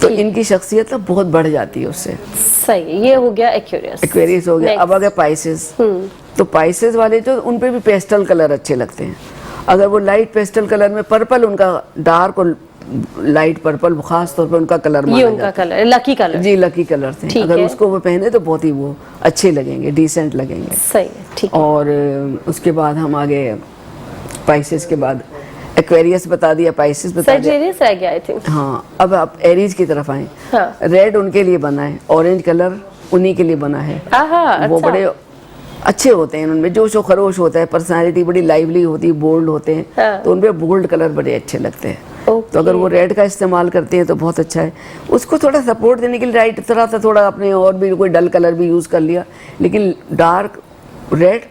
तो इनकी शख्सियत ना बहुत बढ़ जाती है उससे। सही, ये हो गया एक्वेरियस। एक्वेरियस हो गया। अब अगर पाइसेस, तो पाइसेस वाले जो उन पे भी पेस्टल कलर अच्छे लगते हैं। अगर वो लाइट पेस्टल कलर में, पर्पल उनका डार्क और लाइट पर्पल खास तौर पे उनका कलर माना ये उनका कलर है, लकी कलर जी, लकी कलर थे। अगर उसको वो पहने तो बहुत ही वो अच्छे लगेंगे, डिसेंट लगेंगे। सही है, ठीक। और उसके बाद हम आगे पाइसेस के बाद एक्वेरियस बता दिया, पाइसेस बता दिया, सजिटेरियस रह गया आई थिंक। हाँ, अब आप एरीज की तरफ आए। हाँ। रेड उनके लिए बना है, ऑरेंज कलर उन्हीं के लिए बना है। वो बड़े अच्छे होते हैं, उनमें जोश और खरोश होता है, पर्सनालिटी बड़ी लाइवली होती है, बोल्ड होते हैं। हाँ। तो उनपे बोल्ड कलर बड़े अच्छे लगते हैं। तो अगर वो रेड का इस्तेमाल करते हैं तो बहुत अच्छा है। उसको थोड़ा सपोर्ट देने के लिए राइट तरह से थोड़ा अपने और भी कोई डल कलर भी यूज कर लिया, लेकिन डार्क रेड,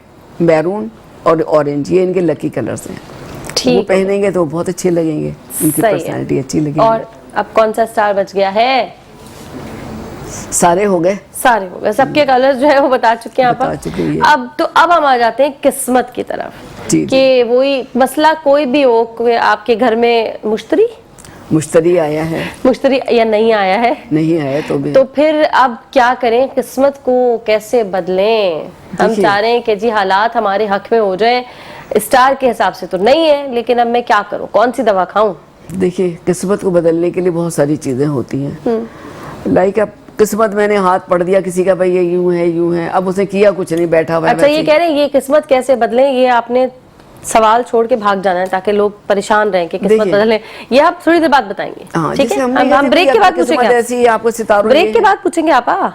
मैरून और ऑरेंज ये इनके लकी कलर्स हैं। वो पहनेंगे तो बहुत अच्छे लगेंगे, उनकी पर्सनालिटी अच्छी लगेगी। और अब कौन सा स्टार बच गया है? सारे हो गए, सारे हो गए, सबके कलर्स जो है वो बता चुके हैं आप। अब हम आ जाते हैं किस्मत की तरफ कि वही मसला कोई भी हो, कोई आपके घर में मुश्तरी आया है, मुश्तरी या नहीं आया है, नहीं आया तो फिर अब क्या करें, किस्मत को कैसे बदलें? हम चाह रहे हैं कि जी हालात हमारे हक में हो जाए, स्टार के हिसाब से तो नहीं है, लेकिन अब मैं क्या करूं, कौन सी दवा खाऊं? देखिए, किस्मत को बदलने के लिए बहुत सारी चीजें होती हैं। लाइक अब किस्मत मैंने हाथ पढ़ दिया किसी का, भाई ये यूं है, अब उसने किया कुछ नहीं, बैठा हुआ है। अच्छा, ये कह रहे हैं ये किस्मत कैसे बदले, ये आपने सवाल छोड़ के भाग जाना है ताकि लोग परेशान रहें कि किस्मत बदले, ये आप थोड़ी देर बाद बताएंगे, ठीक है? हम ब्रेक के बाद पूछेंगे, आपको सितारों ब्रेक के बाद पूछेंगे आपा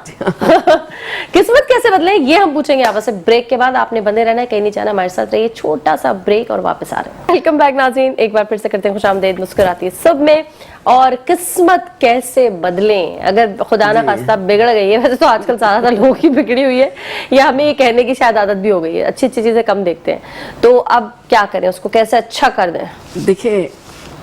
किस्मत कैसे बदले ये हम पूछेंगे आपसे ब्रेक के बाद। आपने बंदे रहना है, कहीं नहीं जाना, हमारे साथ रहिए, छोटा सा ब्रेक और वापस आ रहे हैं। वेलकम बैक नाज़रीन, एक बार फिर से करते हैं खुशामदीद मुस्कुराती है सब में। और किस्मत कैसे बदलें अगर खुदा ना खास्ता बिगड़ गई है, वैसे तो आजकल ज्यादातर लोगों की बिगड़ी हुई है, या हमें ये कहने की शायद आदत भी हो गई है, अच्छी अच्छी चीजें कम देखते हैं, तो अब क्या करें, उसको कैसे अच्छा कर दें? देखिए,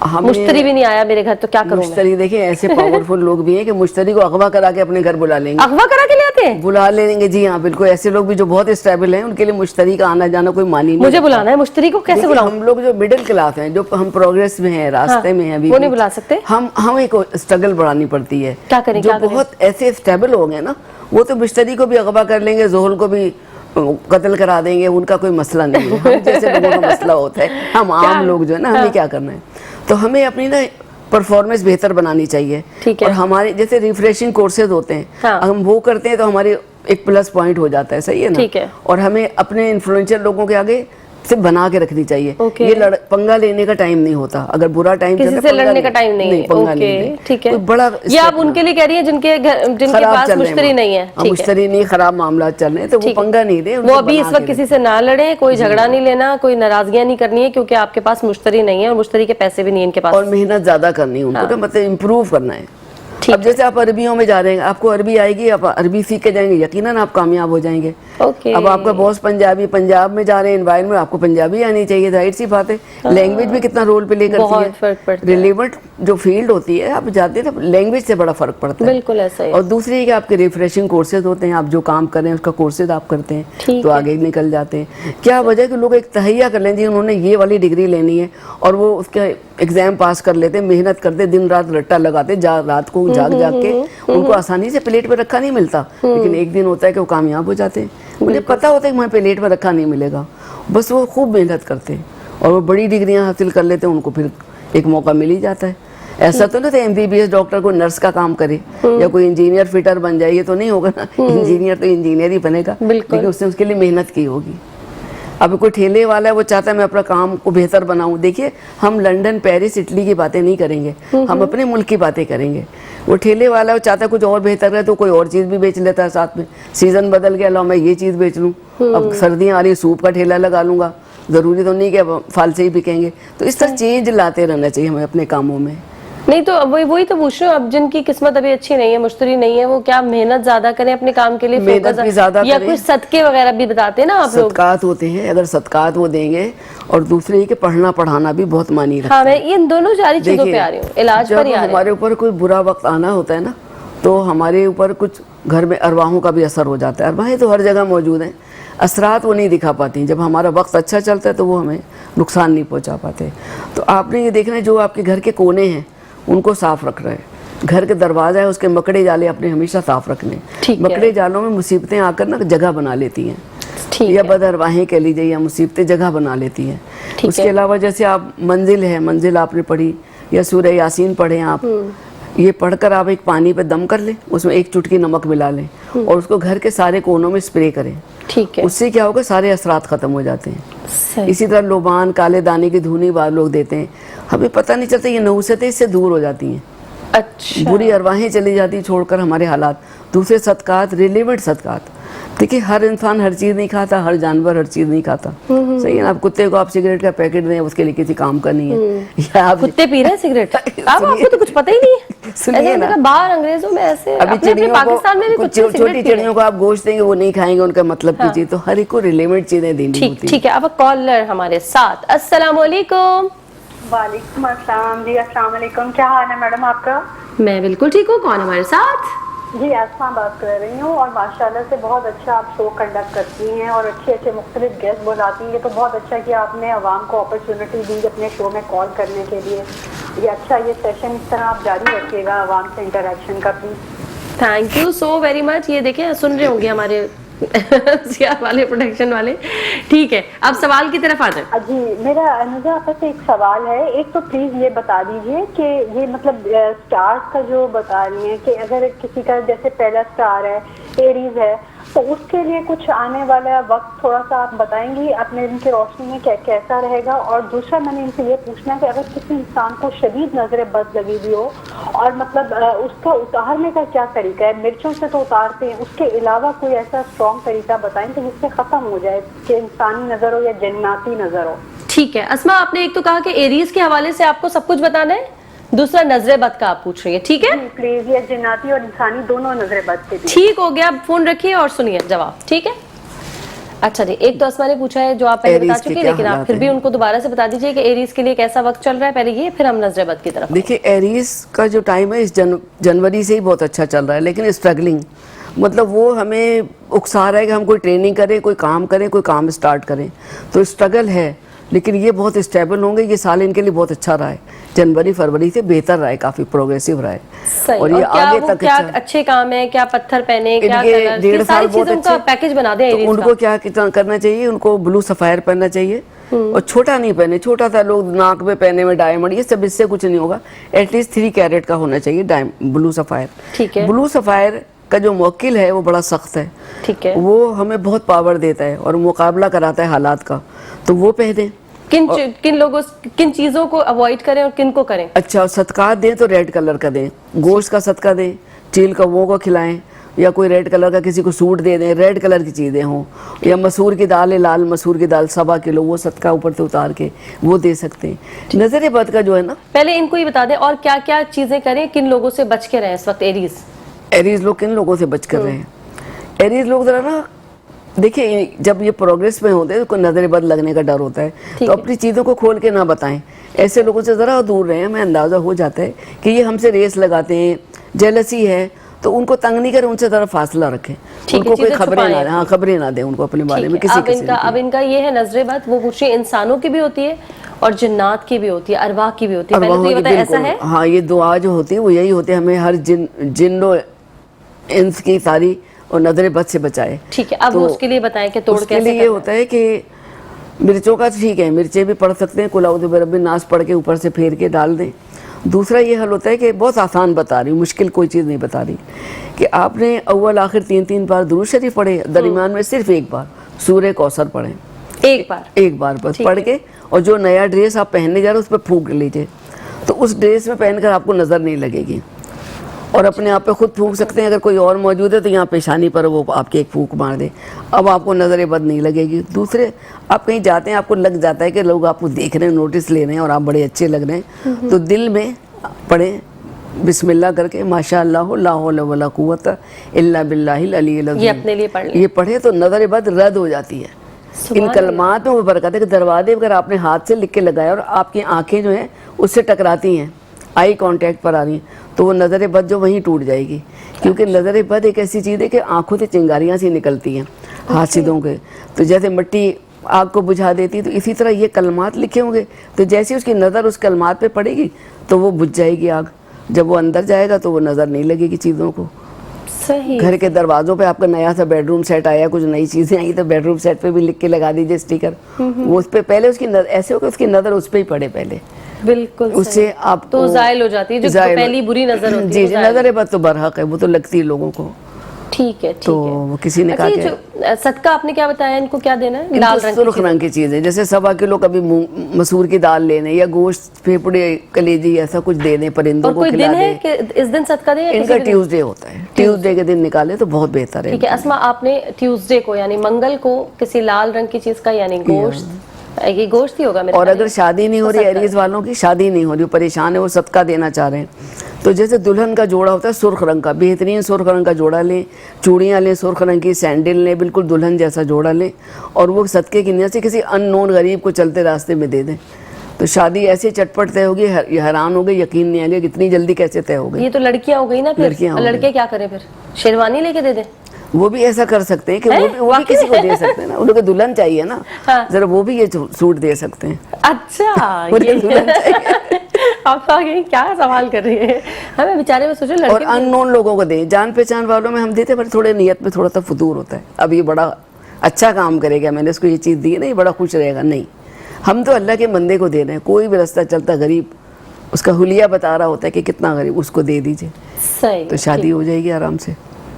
मुश्तरी भी नहीं आया मेरे घर तो क्या करूं? मुश्तरी देखिए ऐसे पावरफुल लोग भी हैं कि मुश्तरी को अगवा करा के अपने घर बुला लेंगे। अगवा करा के ले आते हैं? बुला लेंगे, जी हाँ बिल्कुल। ऐसे लोग भी जो बहुत स्टेबल हैं, उनके लिए मुश्तरी का आना जाना कोई मानी नहीं। मुझे बुलाना है, मुश्तरी को कैसे बुलाऊं? हम लोग जो मिडिल क्लास हैं, जो हम प्रोग्रेस में हैं, रास्ते में हैं, वो नहीं बुला सकते। हम एक स्ट्रगल बढ़ानी पड़ती है। क्या करें? जो बहुत ऐसे स्टेबल हो गए ना, वो तो मुश्तरी को भी अगवा कर लेंगे, जोहल को भी कत्ल करा देंगे, उनका कोई मसला नहीं है। हम जैसे लोगों का मसला होता है, हम आम लोग जो है ना, हमें क्या करना है, तो हमें अपनी ना परफॉर्मेंस बेहतर बनानी चाहिए। और हमारे जैसे रिफ्रेशिंग कोर्सेज होते हैं, हम वो करते हैं तो हमारे एक प्लस पॉइंट हो जाता है, सही है ना? और हमें अपने इन्फ्लुएंशियल लोगों के आगे से बना के रखनी चाहिए। ये पंगा लेने का टाइम नहीं होता, अगर बुरा टाइम किसी से लड़ने का टाइम नहीं है। ठीक है, बड़ा ये आप उनके लिए कह रही है जिनके पास मुश्तरी नहीं है, मुश्तरी नहीं, खराब मामला चल रहे हैं, तो वो पंगा नहीं ले, वो अभी इस वक्त किसी से ना लड़े, कोई झगड़ा नहीं लेना, कोई नाराजगियां नहीं करनी है, क्योंकि आपके पास मुश्तरी नहीं है और मुश्तरी के पैसे भी नहीं है इनके पास, और मेहनत ज्यादा करनी है उनको, मतलब इम्प्रूव करना है। अब जैसे आप अरबियों में जा रहे हैं, आपको अरबी आएगी, आप अरबी सीख के जाएंगे, यकीनन आप कामयाब हो जाएंगे। अब आपका बॉस पंजाबी, पंजाब में जा रहे हैं एनवायरमेंट, आपको पंजाबी आनी चाहिए, जाहिर सी बात है। लैंग्वेज भी कितना रोल प्ले करती है, रिलेवेंट जो फील्ड होती है, आप जाते हैं लैंग्वेज से बड़ा फर्क पड़ता है। बिल्कुल ऐसा ही। और दूसरी कि आपके रिफ्रेशिंग कोर्सेज होते हैं, आप जो काम कर रहे हैं उसका कोर्सेज आप करते हैं तो आगे निकल जाते हैं। क्या वजह कि लोग एक तहैया कर लें जी उन्होंने ये वाली डिग्री लेनी है, और वो उसके एग्जाम पास कर लेते, मेहनत करते, दिन रात रट्टा लगाते, रात को जाग जाग के, उनको आसानी से प्लेट पे रखा नहीं मिलता, लेकिन एक दिन होता है कि वो कामयाब हो जाते हैं। मुझे पता होता है कि वहाँ प्लेट पे रखा नहीं मिलेगा, बस वो खूब मेहनत करते हैं और वो बड़ी डिग्रियां हासिल कर लेते हैं, उनको फिर एक मौका मिल ही जाता है। ऐसा तो नहीं था MBBS डॉक्टर को नर्स का काम करे या कोई इंजीनियर फिटर बन जाए, ये तो नहीं होगा ना। इंजीनियर तो इंजीनियर ही बनेगा, लेकिन उसने उसके लिए मेहनत की होगी। अब कोई ठेले वाला है, वो चाहता है मैं अपना काम को बेहतर बनाऊं। देखिए, हम लंदन, पेरिस, इटली की बातें नहीं करेंगे, हम अपने मुल्क की बातें करेंगे। वो ठेले वाला है, वो चाहता है कुछ और बेहतर है, तो कोई और चीज़ भी बेच लेता है साथ में। सीज़न बदल गया, लो मैं ये चीज़ बेच लूँ, अब सर्दियाँ आ रही, सूप का ठेला लगा लूँगा, ज़रूरी तो नहीं कि अब फल से ही बिकेंगे। तो इस तरह चेंज लाते रहना चाहिए हमें अपने कामों में। नहीं तो वही तो पूछ रही हूँ, अब जिनकी किस्मत अभी अच्छी नहीं है, मुश्तरी नहीं है, वो क्या मेहनत ज्यादा करें अपने काम के लिए, मेहनत भी ज्यादा या कुछ सदके वगैरह भी बताते हैं ना आप लोग? सदकात होते हैं, अगर सदकात वो देंगे, और दूसरे ये कि पढ़ना पढ़ाना भी बहुत मानी रखता है। हाँ, मैं इन दोनों सारी चीजों पे आ रही हूँ, इलाज पर ही आ रही हूँ। हमारे ऊपर कोई बुरा वक्त आना होता है ना, तो हमारे ऊपर कुछ घर में अरवाहों का भी असर हो जाता है। अरवाहें तो हर जगह मौजूद हैं, असरात वो नहीं दिखा पाती। जब हमारा वक्त अच्छा चलता है तो वो हमें नुकसान नहीं पहुंचा पाते। तो आपने ये देखना है, जो आपके घर के कोने हैं उनको साफ रख रहे हैं, घर के दरवाजा है उसके मकड़े जाले अपने हमेशा साफ रखने। मकड़े जालों में मुसीबतें आकर ना जगह बना लेती हैं, या बदअरवाहें कह लीजिए, या मुसीबतें जगह बना लेती हैं। उसके अलावा जैसे आप मंजिल है, मंजिल आपने पढ़ी, या सूरह यासीन पढ़े आप, ये पढ़कर आप एक पानी पे दम कर लें, उसमें एक चुटकी नमक मिला लें और उसको घर के सारे कोनों में स्प्रे करें। ठीक है, उससे क्या होगा, सारे असरात खत्म हो जाते हैं। इसी तरह लोबान, काले दाने की धुनी बाद लोग देते हैं, हमें पता नहीं चलता, ये नहुसतें इससे दूर हो जाती हैं। अच्छा, बुरी अरवाहें चली जाती छोड़कर हमारे हालात। दूसरे सदकात, रिलेवेंट सदकात, देखिए हर इंसान हर चीज़ नहीं खाता, हर जानवर हर चीज़ नहीं खाता, सही है ना? आप कुत्ते को आप सिगरेट का पैकेट दें, उसके लिए किसी काम का नहीं है। या आप कुत्ते पी रहे हैं सिगरेट, आपको तो कुछ पता ही नहीं है। सुनिए ना, बाहर अंग्रेजों में ऐसे, अभी पाकिस्तान में भी छोटी चिड़ियों को आप गोश्त देंगे, वो नहीं खाएंगे, उनका मतलब की चीज। तो हर एक को रिलेवेंट चीजें देनी होती है। ठीक है, अब कॉलर हमारे साथ। अस्सलाम वालेकुम। वालेकुम अस्सलाम जी, अस्सलाम वालेकुम। क्या हाल है मैडम आपका? मैं बिल्कुल ठीक हूँ। कौन हमारे साथ? जी, आसमा बात कर रही हूँ, और माशाल्लाह से बहुत अच्छा आप शो कंडक्ट करती हैं और अच्छे अच्छे मुख्तलिफ गेस्ट बुलाती हैं। ये तो बहुत अच्छा कि आपने अवाम को अपॉर्चुनिटी दी अपने शो में कॉल करने के लिए। ये अच्छा, ये सेशन इस तरह आप जारी रखिएगा अवाम से इंटरेक्शन का, please. Thank you so very much. ये देखें, सुन रहे होंगे हमारे सीआर वाले, प्रोडक्शन वाले। ठीक है, अब सवाल की तरफ आ जाए। जी, मेरा मुझे आपसे एक सवाल है। एक तो प्लीज ये बता दीजिए कि ये मतलब स्टार्स का जो बता रही हैं कि अगर किसी का जैसे पहला स्टार है, एरीज है, تو اس کے لیے کچھ آنے والا وقت تھوڑا سا آپ بتائیں گی اپنے دن کی روشنی میں کیسا رہے گا؟ اور دوسرا میں نے ان سے یہ پوچھنا ہے کہ اگر کسی انسان کو شدید نظر بد لگی ہوئی ہو اور مطلب اس کا اتارنے کا کیا طریقہ ہے؟ مرچوں سے تو اتارتے ہیں، اس کے علاوہ کوئی ایسا اسٹرانگ طریقہ بتائیں کہ جس سے ختم ہو جائے کہ انسانی نظر ہو یا جناتی نظر ہو. ٹھیک ہے اسما، آپ نے ایک تو کہا کہ ایریز کے حوالے سے آپ کو سب کچھ بتانا ہے، دوسرا نظر بد کا آپ پوچھ رہی ہے، ٹھیک ہے؟ پلیز، یہ جناتی اور انسانی دونوں نظر بد کے بھی. ٹھیک ہو گیا، اب فون رکھیے اور سنیے جواب، ٹھیک ہے؟ اچھا جی، ایک تو اسما نے پوچھا ہے جو آپ پہلے بتا چکی، لیکن آپ پھر بھی ان کو دوبارہ سے بتا دیجئے کہ ایریز کے لیے کیسا وقت چل رہا ہے، پہلے یہ پھر ہم نظر بد کی طرف. دیکھیے ایریز کا جو ٹائم ہے اس جنوری سے ہی بہت اچھا چل رہا ہے، لیکن اسٹرگلنگ مطلب وہ ہمیں اکسا رہا ہے کہ ہم کوئی ٹریننگ کریں، کوئی کام کریں، کوئی کام اسٹارٹ کریں، تو اسٹرگل ہے، لیکن یہ بہت اسٹیبل ہوں گے. یہ سال ان کے لیے بہت اچھا رہا ہے، جنوری فروری سے بہتر رہا ہے، کافی پروگریسو رہا ہے. اور یہ آگے تک کیا اچھے کام ہیں، کیا پتھر پہنے، کیا کلر، یہ ساری چیزیں ان کا پیکج بنا دیں. ان کو کیا کرنا چاہیے؟ ان کو بلو سفائر پہننا چاہیے، اور چھوٹا نہیں پہنے، چھوٹا تھا لوگ ناک میں پہنے میں ڈائمنڈ، یہ سب اس سے کچھ نہیں ہوگا. ایٹ لیسٹ 3 کیرٹ کا ہونا چاہیے بلو سفائر. ٹھیک ہے. بلو سفائر کا جو موکل ہے وہ بڑا سخت ہے، ٹھیک ہے، وہ ہمیں بہت پاور دیتا ہے اور مقابلہ کراتا ہے حالات کا، تو وہ پہنیں. کن لوگوں کن چیزوں کو اوائڈ کریں اور کن کو کریں؟ اچھا صدقات دیں تو ریڈ کلر کا دیں، گوشت کا صدقہ دیں، چیل کووں کو کھلائیں، یا کوئی ریڈ کلر کا کسی کو سوٹ دے دیں، ریڈ کلر کی چیزیں ہوں، یا مسور کی دال ہے، لال مسور کی دال 1.25 کلو، وہ صدقہ اوپر سے اتار کے وہ دے سکتے ہیں. نظر بد کا جو ہے نا، پہلے ان کو یہ بتا دیں اور کیا کیا چیزیں کریں، کن لوگوں سے بچ کے رہیں اس وقت. ایریز لوگ کن لوگوں سے بچ کر رہے ہیں؟ ایریز لوگ ذرا نا دیکھیں، جب یہ پروگریس میں ہوتے ہیں تو کوئی نظر بد لگنے کا ڈر ہوتا ہے، تو اپنی چیزوں کو کھول کے نہ بتائیں. ایسے لوگوں سے ذرا دور رہیں. ہمیں اندازہ ہو جاتا ہے کہ یہ ہم سے ریس لگاتے ہیں، جیلسی ہے، تو ان کو تنگ نہیں کریں، ان سے ذرا فاصلہ رکھیں، ان کو کوئی خبریں نہ دیں ان کو اپنے بارے میں کسی قسم کی. اب ان کا یہ ہے نظر بد، وہ پوچھ رہے ہیں انسانوں کی بھی ہوتی ہے اور جنات کی بھی ہوتی ہے، ارواح کی بھی ہوتی ہے. پہلے تو یہ بتائیں ایسا ہے؟ ہاں، یہ دعا جو ہوتی ہے وہ یہی ہوتی ہے، ہمیں ہر جن و انس کی ساری اور نظر بد سے بچائے. ٹھیک ہے، اب اس کے لیے بتائیں کہ توڑ کیسے کرنا ہے. اس کے لیے یہ ہوتا ہے کہ مرچوں کا ٹھیک ہے، مرچیں بھی پڑھ سکتے ہیں، قل اعوذ برب الناس پڑھ کے اوپر سے پھیر کے ڈال دیں. دوسرا یہ حل ہوتا ہے کہ بہت آسان بتا رہی ہوں، مشکل کوئی چیز نہیں بتا رہی، کہ آپ نے اول آخر 3 بار درود شریف پڑھے، درمیان میں صرف ایک بار سورہ کوثر پڑھیں، ایک بار بس پڑھ کے، اور جو نیا ڈریس آپ پہننے جا رہے ہیں اس پہ پھونک لیجئے، تو اس ڈریس میں پہن کر آپ کو نظر نہیں لگے گی. اور اپنے آپ پہ خود پھونک سکتے ہیں، اگر کوئی اور موجود ہے تو یہاں پیشانی پر وہ آپ کے ایک پھونک مار دے، اب آپ کو نظر بد نہیں لگے گی. دوسرے، آپ کہیں جاتے ہیں آپ کو لگ جاتا ہے کہ لوگ آپ کو دیکھ رہے ہیں، نوٹس لے رہے ہیں اور آپ بڑے اچھے لگ رہے ہیں، تو دل میں پڑھیں بسم اللہ کر کے، ماشاء اللہ لا حول ولا قوت الا باللہ العلی العظیم، یہ اپنے لیے پڑھ لیں. یہ پڑھے تو نظر بد رد ہو جاتی ہے. ان کلمات میں وہ برکت ہے کہ دروازے اگر آپ نے ہاتھ سے لکھ کے لگایا اور آپ کی آنکھیں جو ہیں اس سے ٹکراتی ہیں، آئی کانٹیکٹ پر آ رہی ہیں، تو وہ نظر بد جو وہیں ٹوٹ جائے گی. کیونکہ نظر بد ایک ایسی چیز ہے کہ آنکھوں سے چنگاریاں سی نکلتی ہیں حاسدوں کے، تو جیسے مٹی آگ کو بجھا دیتی، تو اسی طرح یہ کلمات لکھے ہوں گے، تو جیسے اس کی نظر اس کلمات پہ پڑے گی تو وہ بجھ جائے گی آگ. جب وہ اندر جائے گا تو وہ نظر نہیں لگے گی چیزوں کو. صحیح. گھر کے دروازوں پہ آپ کا نیا سا بیڈ روم سیٹ آیا، کچھ نئی چیزیں آئی، تو بیڈ روم سیٹ پہ بھی لکھ کے لگا دیجیے اسٹیکر. وہ اس پہ پہلے اس کی ایسے ہو کہ اس کی نظر اس پہ ہی پڑے پہلے، بالکل اس سے آپ تو زائل ہو جاتی ہے جو پہلی بری نظر ہوتی ہے. جی، نظر بد تو برحق ہے، وہ تو لگتی ہے لوگوں کو. ٹھیک ہے، تو کسی نے کہا کہ صدقہ آپ نے کیا بتایا ان کو کیا دینا ہے؟ لال رنگ سرخ رنگ کی چیزیں، جیسے 1.25 کلو کبھی مسور کی دال لینے، یا گوشت، پھیپڑے، کلیجی، ایسا کچھ دے دیں پرندوں کو کھلا دیں. کہ اس دن صدقہ دیں؟ ان کا ٹیوزڈے ہوتا ہے، ٹیوزڈے کے دن نکالے تو بہت بہتر ہے. ٹھیک ہے اسما، آپ نے ٹیوزڈے کو یعنی منگل کو کسی لال رنگ کی چیز کا، یعنی گوشت، یہ گوشت ہی ہوگا میرے. اور اگر شادی نہیں ہو رہی، ایریز والوں کی شادی نہیں ہو رہی، پریشان ہے، وہ صدقہ دینا چاہ رہے ہیں، تو جیسے دلہن کا جوڑا ہوتا ہے سرخ رنگ کا، بہترین سرخ رنگ کا جوڑا لیں، چوڑیاں لیں سرخ رنگ کی، سینڈل لیں، بالکل دلہن جیسا جوڑا لیں، اور وہ صدقے کی نیت سے کسی ان نون غریب کو چلتے راستے میں دے دیں، تو شادی ایسے چٹپٹ طے ہوگی، حیران ہو گئی، یقین نہیں آئے گا کتنی جلدی کیسے طے ہو گئی. یہ تو لڑکیاں ہو گئی نا. پھر لڑکے کیا کریں؟ پھر شیروانی لے کے دے دیں. وہ بھی ایسا کر سکتے ہیں کہ وہ بھی کسی کو دے سکتے ہیں نا، ان کو دلہن چاہیے نا، ذرا وہ بھی یہ سوٹ دے سکتے ہیں. اچھا، آپ آگے کیا سوال کر رہی ہیں؟ ہمیں بیچارے میں سوچو لڑکے، اور ان نون لوگوں کو دیں. جان پہچان والوں میں ہم دیتے، پر تھوڑے نیت میں تھوڑا سا فطور ہوتا ہے، اب یہ بڑا اچھا کام کرے گا، میں نے اس کو یہ چیز دی ہے نا، یہ بڑا خوش رہے گا. نہیں، ہم تو اللہ کے بندے کو دے رہے ہیں. کوئی بھی رستہ چلتا غریب اس کا حلیہ بتا رہا ہوتا ہے کہ کتنا غریب، اس کو دے دیجئے، تو شادی ہو جائے گی آرام سے.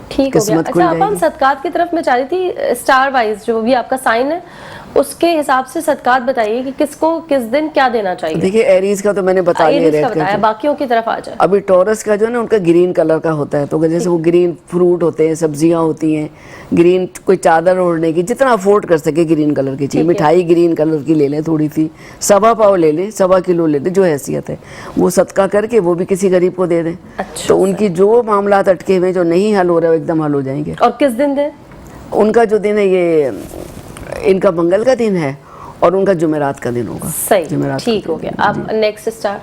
ٹھیک ہو گیا. قسمت کھل اچھا جائے آپ ہم گی. صدقات کی طرف میں چاہ رہی تھی, اسٹار وائز جو بھی آپ کا سائن ہے اس کے حساب سے صدقات بتائیے کہ کس کو کس دن کیا دینا چاہیے. دیکھیے ایریز کا تو میں نے بتا دیا ایریز کا ریڈ بتایا, کر کے. باقیوں کی طرف آ جائے. ابھی ٹورس کا جو ہے نا ان کا گرین کلر کا ہوتا ہے, تو جیسے وہ گرین فروٹ ہوتے ہیں, سبزیاں ہوتی ہیں, گرین کوئی چادر اوڑھنے کی جتنا افورڈ کر سکے گرین کلر کی چیز. مٹھائی گرین کلر کی لے لیں تھوڑی سی, 1.25 پاؤ لے لیں, 1.25 کلو لے لیں, جو حیثیت ہے وہ صدقہ کر کے وہ بھی کسی غریب کو دے دیں. تو ان کی جو معاملات اٹکے ہوئے جو نہیں حل ہو رہے وہ ایک دم حل ہو جائیں گے. اور کس دن دیں؟ ان کا جو دن ہے یہ ان کا منگل کا دن ہے اور ان کا جمعرات کا دن ہوگا. صحیح, ٹھیک ہو گیا. اب نیکسٹ اسٹار.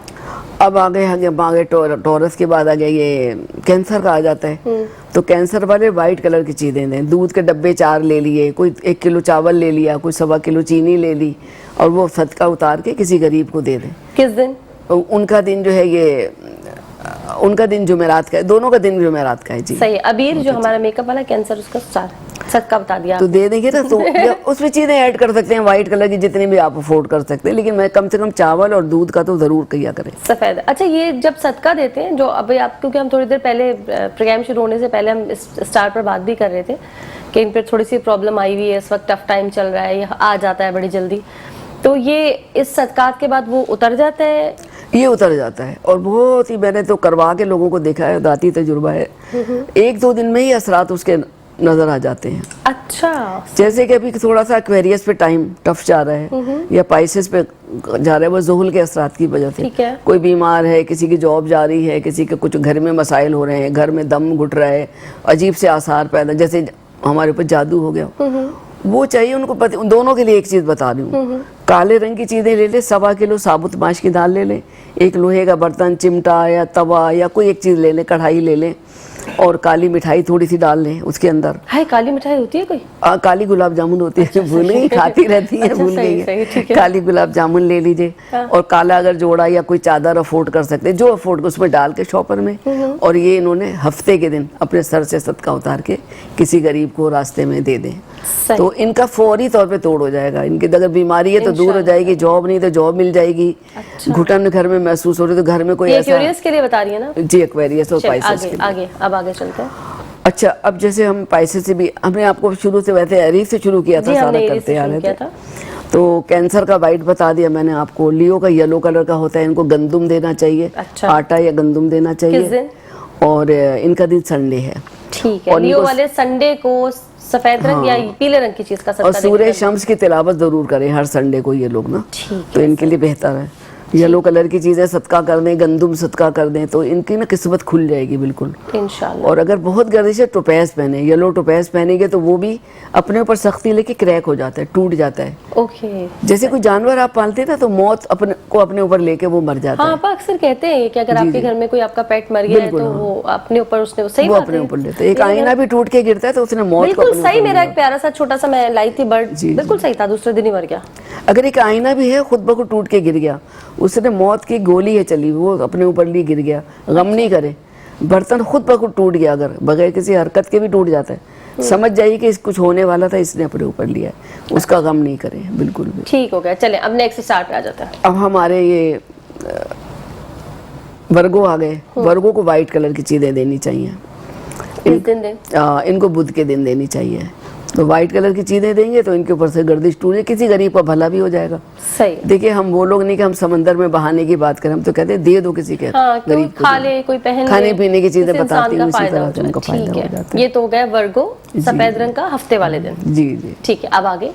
اب آگے ٹورس کے بعد آگے یہ کینسر کا آ جاتا ہے. تو کینسر والے وائٹ کلر کی چیزیں دیں. دودھ کے ڈبے 4 لے لیے, کوئی 1 کلو چاول لے لیا, کوئی 1.25 کلو چینی لے لی, اور وہ صدقہ اتار کے کسی غریب کو دے دیں. کس دن؟ ان کا دن جو ہے یہ ان کا دن جمعرات کا ہے, دونوں کا دن جمعرات کا ہے. جی صحیح. ابیر جو ہمارا میک اپ والا کینسر, اس کا اسٹار صدقہ بتا دیا تو دے دیں گے نا. تو اس میں چیزیں ایڈ کر سکتے ہیں وائٹ کلر کی جتنی بھی آپ افورڈ کر سکتے ہیں, لیکن میں کم سے کم چاول اور دودھ کا تو ضرور کیا کریں. سفید. اچھا یہ جب صدقہ دیتے ہیں جو ابھی آپ, کیونکہ ہم تھوڑی دیر پہلے پروگرام شروع ہونے سے پہلے ہم اس اسٹار پر بات بھی کر رہے تھے کہ ان پہ تھوڑی سی پرابلم آئی ہوئی ہے, اس وقت ٹف ٹائم چل رہا ہے, یہ آ جاتا ہے بڑی جلدی, تو یہ اس صدقات کے بعد وہ اتر جاتا ہے؟ یہ اتر جاتا ہے, اور بہت ہی میں نے تو کروا کے لوگوں کو دیکھا ہے, ذاتی تجربہ ہے. 1-2 دن میں ہی اثرات اس کے نظر آ جاتے ہیں. اچھا. جیسے کہ ابھی تھوڑا سا ایکویریس پہ ٹائم ٹف جا رہا ہے, یا پائسس پہ جا رہا ہے, وہ ذہول کے اثرات کی وجہ سے. کوئی بیمار ہے, کسی کی جاب جا رہی ہے, کسی کے کچھ گھر میں مسائل ہو رہے ہیں, گھر میں دم گھٹ رہا ہے, عجیب سے آثار پیدا, جیسے ہمارے اوپر جادو ہو گیا, وہ چاہیے ان کو. ان دونوں کے لیے ایک چیز بتا رہی ہوں, کالے رنگ کی چیزیں لے لیں, 1.25 کلو ثابت ماش کی دال لے لیں, 1 لوہے کا برتن, چمٹا یا توا یا کوئی ایک چیز لے لیں, کڑھائی لے لیں, اور کالی مٹھائی تھوڑی سی ڈال لیں اس کے اندر. ہائی کالی مٹھائی ہوتی ہے کوئی؟ کالی گلاب جامن ہوتی ہے, بھول گئی, کھاتی رہتی ہے, بھول گئی ہے. کالی گلاب جامن لے لیجئے, اور کالا اگر جوڑا یا کوئی چادر افورڈ کر سکتے, جو افورڈ اس میں ڈال کے شاپر میں, اور یہ انہوں نے ہفتے کے دن اپنے سر سے صدقہ اتار کے کسی غریب کو راستے میں دے دیں. تو ان کا فوری طور پہ توڑ ہو جائے گا. ان کی اگر بیماری ہے تو دور ہو جائے گی, جاب نہیں تو جاب مل جائے گی, گھٹن گھر میں محسوس ہو رہی تو گھر میں کوئی ایسا. ایکویریس کے لیے بتا رہی ہے نا؟ جی, ایکویریس اور پائسس کے لیے. اب آگے چلتے ہیں. اچھا, اب جیسے ہم پائسس سے بھی, ہم نے آپ کو شروع سے ویسے ایریز سے شروع کیا تھا, سارا کرتے آ رہے تھے. تو کینسر کا وائٹ بتا دیا میں نے آپ کو. لیو کا یلو کلر کا ہوتا ہے, ان کو گندم دینا چاہیے, آٹا یا گندم دینا چاہیے, اور ان کا دن سنڈے ہے. ٹھیک ہے. لیو والے سنڈے کو سفید رنگ یا پیلے رنگ کی چیز کا صدقہ, اور سورہ شمس کی تلاوت ضرور کریں ہر سنڈے کو یہ لوگ نا, تو ان کے لیے بہتر ہے. یلو کلر کی چیزیں صدقہ کر دیں, گندم صدقہ کر دیں, تو ان کی نا قسمت کھل جائے گی بالکل انشاءاللہ. اور اگر بہت گردش ہے ٹوپیز پہنے, یلو ٹوپیز پہنیں گے تو وہ بھی اپنے اوپر سختی لے کے کریک ہو جاتا ہے, ٹوٹ جاتا ہے. اوکے. جیسے کوئی جانور آپ پالتے ہیں نا, تو موت اپنے اوپر لے کے وہ مر جاتا ہے. ہاں, اکثر کہتے ہیں کہ اگر آپ کے گھر میں کوئی آپ کا پیٹ مر گیا ہے تو وہ اپنے اوپر, اس نے صحیح وہ اپنے اوپر لیتا ہے. ایک آئینہ بھی ٹوٹ کے گرتا ہے تو اس نے موت کو. بالکل صحیح. میرا ایک پیارا سا چھوٹا سا میں لائی تھی برڈ, بالکل صحیح تھا, دوسرے دن ہی مر گیا. اگر ایک آئینہ بھی ہے خود بخود ٹوٹ کے گر گیا, اس نے موت کی گولی ہے چلی, وہ اپنے اوپر لی گر گیا, غم نہیں کرے. برتن خود بخود ٹوٹ گیا اگر بغیر کسی حرکت کے بھی ٹوٹ جاتا ہے, سمجھ جائیے کہ کچھ ہونے والا تھا, اس نے اپنے اوپر لیا ہے, اس کا غم نہیں کرے بالکل بھی. ٹھیک ہو گیا. چلیں اب نیکسٹ اسٹار پہ آ جاتا ہے. اب ہمارے یہ ورگو آ گئے. ورگو کو وائٹ کلر کی چیزیں دینی چاہیے. کس دن دیں؟ ان کو بدھ کے دن دینی چاہیے. تو وائٹ کلر کی چیزیں دیں گے تو ان کے اوپر سے گردش ٹوٹ جائے, کسی غریب کا بھلا بھی ہو جائے گا. صحیح. دیکھیے ہم وہ لوگ نہیں کہ ہم سمندر میں بہانے کی بات کریں, ہم تو کہتے ہیں دے دو کسی کے غریب کو, کھا لے, کوئی پہن لے, کھانے پینے کی چیزیں بتاتی ہیں, اسی طرح سے ان کا فائدہ ہو جاتا ہے. یہ تو ہو گیا ورگو, سفید رنگ کا, ہفتے والے دن. جی جی ٹھیک ہے. اب آگے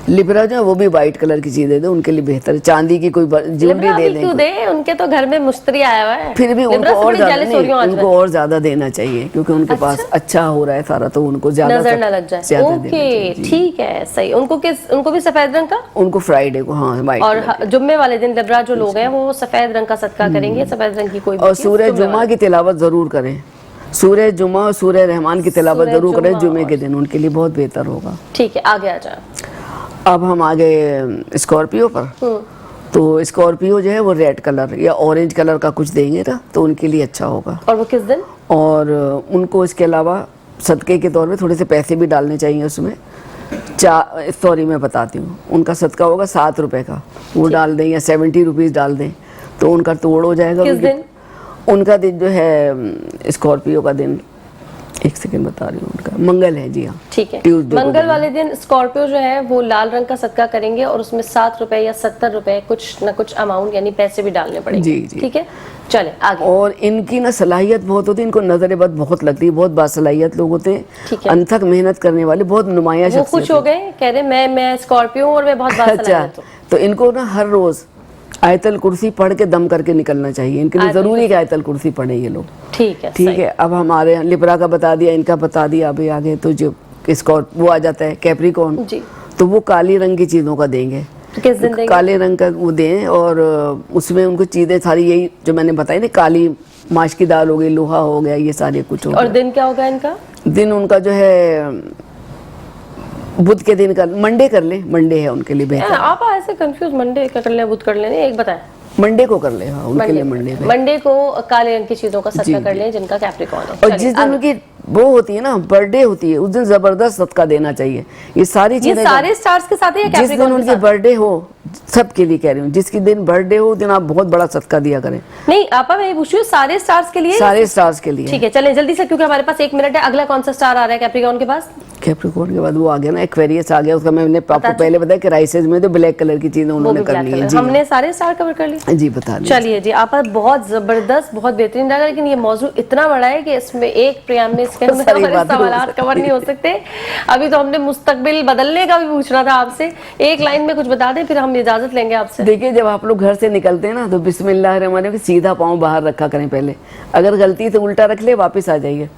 لبرا جو ہے وہ بھی وائٹ کلر کی چیزیں دیں, ان کے لیے بہتر ہے. چاندی کی کوئی جیولری دے دیں, ان کے تو گھر میں مشتری آیا ہوا ہے, پھر بھی ان کو اور زیادہ نہیں, ان کو اور زیادہ دینا چاہیے کیونکہ ان کے پاس اچھا ہو رہا ہے سارا, تو ان کو زیادہ نظر نہ لگ جائے. اوکے ٹھیک ہے, صحیح. ان کو بھی سفید رنگ کا, ان کو فرائیڈے کو, ہاں وائٹ. اور جمعے والے دن لبرا جو لوگ ہیں وہ سفید رنگ کا صدقہ کریں گے, سفید رنگ کی کوئی. اور سورہ جمعہ کی تلاوت ضرور کریں, سورہ جمعہ اور سورہ رحمان کی تلاوت ضرور کریں جمعے کے دن, ان کے لیے بہت بہتر ہوگا. ٹھیک ہے. آگے آ جائیں. اب ہم آگے اسکارپیو پر. تو اسکارپیو جو ہے وہ ریڈ کلر یا اورنج کلر کا کچھ دیں گے نا تو ان کے لیے اچھا ہوگا. اور وہ کس دن؟ اور ان کو اس کے علاوہ صدقے کے طور پہ تھوڑے سے پیسے بھی ڈالنے چاہیے اس میں. سوری میں بتاتی ہوں, ان کا صدقہ ہوگا 7 روپے کا, وہ ڈال دیں, یا 70 روپیز ڈال دیں, تو ان کا توڑ ہو جائے گا. کس دن؟ ان کا دن جو ہے اسکارپیو کا دن एक सेकंड बता रही हूँ उनका, मंगल है जी हाँ। ठीक है, Tuesday को मंगल दिन। वाले दिन स्कॉर्पियो जो है वो लाल रंग का सदका करेंगे और उसमें 7 रुपए या 70 रुपए कुछ न कुछ अमाउंट यानी पैसे भी डालने पड़ेंगे। जी, जी। ठीक है, चले आगे। और इनकी ना सलाहियत बहुत होती है, इनको नजर बद बहुत लगती है, बहुत बासलाहियत लोग होते ठीक हैं, है। अनथक मेहनत करने वाले, बहुत नुमाया वो शख्सियत खुश हो गए, कह रहे मैं स्कॉर्पियो हूं और मैं बहुत अच्छा, बासलाहियत हूं। तो इनको ना हर रोज आयतल कुर्सी पढ़ के दम करके निकलना चाहिए, इनके लिए आयतल जरूरी है कि आयतल कुर्सी पढ़े ये लोग। ठीक है, ठीक सही। है, अब हमारे लिब्रा का बता दिया, इनका बता दिया, अभी आगे तो जो इसका वो आ जाता है कैप्रिकॉर्न, जी, तो वो काली रंग की चीज़ों का देंगे, तो किस दिन देंगे? काले रंग का वो दें, और उसमें उनको चीज़ें सारी यही जो मैंने बताई ना, काली माश की दाल हो गई, लोहा हो गया, ये सारे कुछ हो और गया। दिन क्या होगा इनका? दिन उनका जो है बुध के दिन का, मंडे कर ले, मंडे है उनके लिए बेहतर, आप ऐसे कंफ्यूज, मंडे का कर लें बुध कर लें, एक बताएं। मंडे को कर ले, हाँ उनके लिए मंडे पे। मंडे को काले रंग की चीजों का जी, सदका कर जी। लें जिनका कैप्रिकॉर्न है। और चलिए, जिस दिन आगे। उनकी वो होती है ना, बर्थडे होती है, उस दिन जबरदस्त सदका देना चाहिए। ये सारी ये चीजें सारे स्टार्स के साथ है या जिस दिन कैप्रिकॉर्न के उनकी साथ? बर्थडे हो, सबके लिए कह रही हूँ, जिसकी दिन बर्थडे हो उस दिन आप बहुत बड़ा सदका दिया करें, नहीं आपा मैं ये पूछ रही हूँ सारे स्टार्स के लिए। सारे स्टार्स के लिए। ठीक है, चलें जल्दी से क्योंकि हमारे पास 1 मिनट है। अगला कौन सा स्टार आ रहा है कैप्रिकॉर्न के पास? कैप्रिकॉर्न के बाद वो आ गया ना, एक्वेरियस आ गया, उसका मैंने आपको बता पहले बताया कि राइसेस में तो ब्लैक कलर की चीजें वो उन्होंने भी ब्लैक करनी है। कलर। जी हमने सारे स्टार कवर कर लिए। जी बता दी। चलिए जी, आपा बहुत जबरदस्त, बहुत बेहतरीन लगा, लेकिन ये मौजू इतना बड़ा है कि इसमें एक प्रोग्राम में इसके अंदर सारी हमारे बातें हो सवाल कवर नहीं हो सकते। अभी तो हमने मुस्तकबिल बदलने का भी पूछना था आपसे। एक लाइन में कुछ बता दें, फिर हम इजाजत लेंगे आपसे। देखिए, जब आप लोग घर से निकलते हैं ना, तो बिस्मिल्लाहिर्रहमानिर्रहीम सीधा पाँव बाहर रखा करें पहले, अगर गलती से उल्टा रख ले वापस आ जाइए,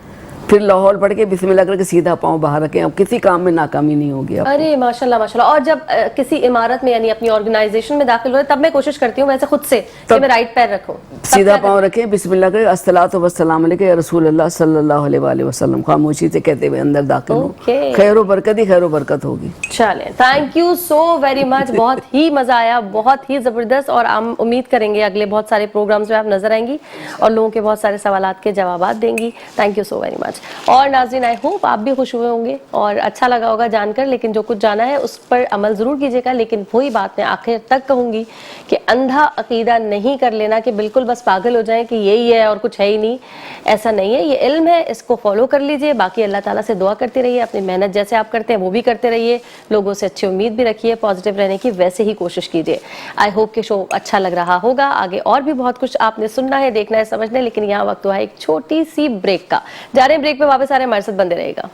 फिर लाहौल पढ़ के बिस्मिल्लाह करके सीधा पाँव बाहर रखें, अब किसी काम में नाकामी नहीं होगी आपको। अरे माशाल्लाह माशाल्लाह। और जब किसी इमारत में यानी अपनी ऑर्गेनाइजेशन में दाखिल हुए, तब मैं कोशिश करती हूँ वैसे खुद से कि मैं राइट पैर रखूं, तब सीधा क्या पाँव रखें, बिस्मिल्लाह करें, अस्सलातु वस्सलाम अलैका या रसूल अल्लाह सल्लल्लाहु अलैहि वसल्लम, खामोशी से कहते हुए अंदर दाखिल हो। ओके। खैर व बरकत ही खैर व बरकत होगी। चलें, thank you so very much, बहुत ही मजा आया, बहुत ही जबरदस्त। और हम उम्मीद करेंगे अगले बहुत सारे प्रोग्राम्स में आप नजर आएंगी और लोगों के बहुत सारे सवालात के जवाबात देंगी। Thank you so very much. और नाज़रीन, आई होप आप भी खुश हुए होंगे और अच्छा लगा होगा जानकर, लेकिन जो कुछ जाना है उस पर अमल जरूर कीजिएगा। लेकिन वही बात मैं आखिर तक कहूंगी कि अंधा अकीदा नहीं कर लेना कि बिल्कुल बस पागल हो जाए कि यही है और कुछ है ही नहीं, ऐसा नहीं है। ये इल्म है, इसको फॉलो कर लीजिए। बाकी अल्लाह ताला से दुआ करते रहिए, अपनी मेहनत जैसे आप करते हैं वो भी करते रहिए, लोगों से अच्छी उम्मीद भी रखिए, पॉजिटिव रहने की वैसे ही कोशिश कीजिए। आई होप कि शो अच्छा लग रहा होगा। आगे और भी बहुत कुछ आपने सुनना है, देखना है, समझना है, लेकिन यहाँ वक्त हुआ है एक छोटी सी ब्रेक का। जा रहे हैं ब्रेक पे, वापस आ रहे हैं, हमारे साथ बंदे रहेगा।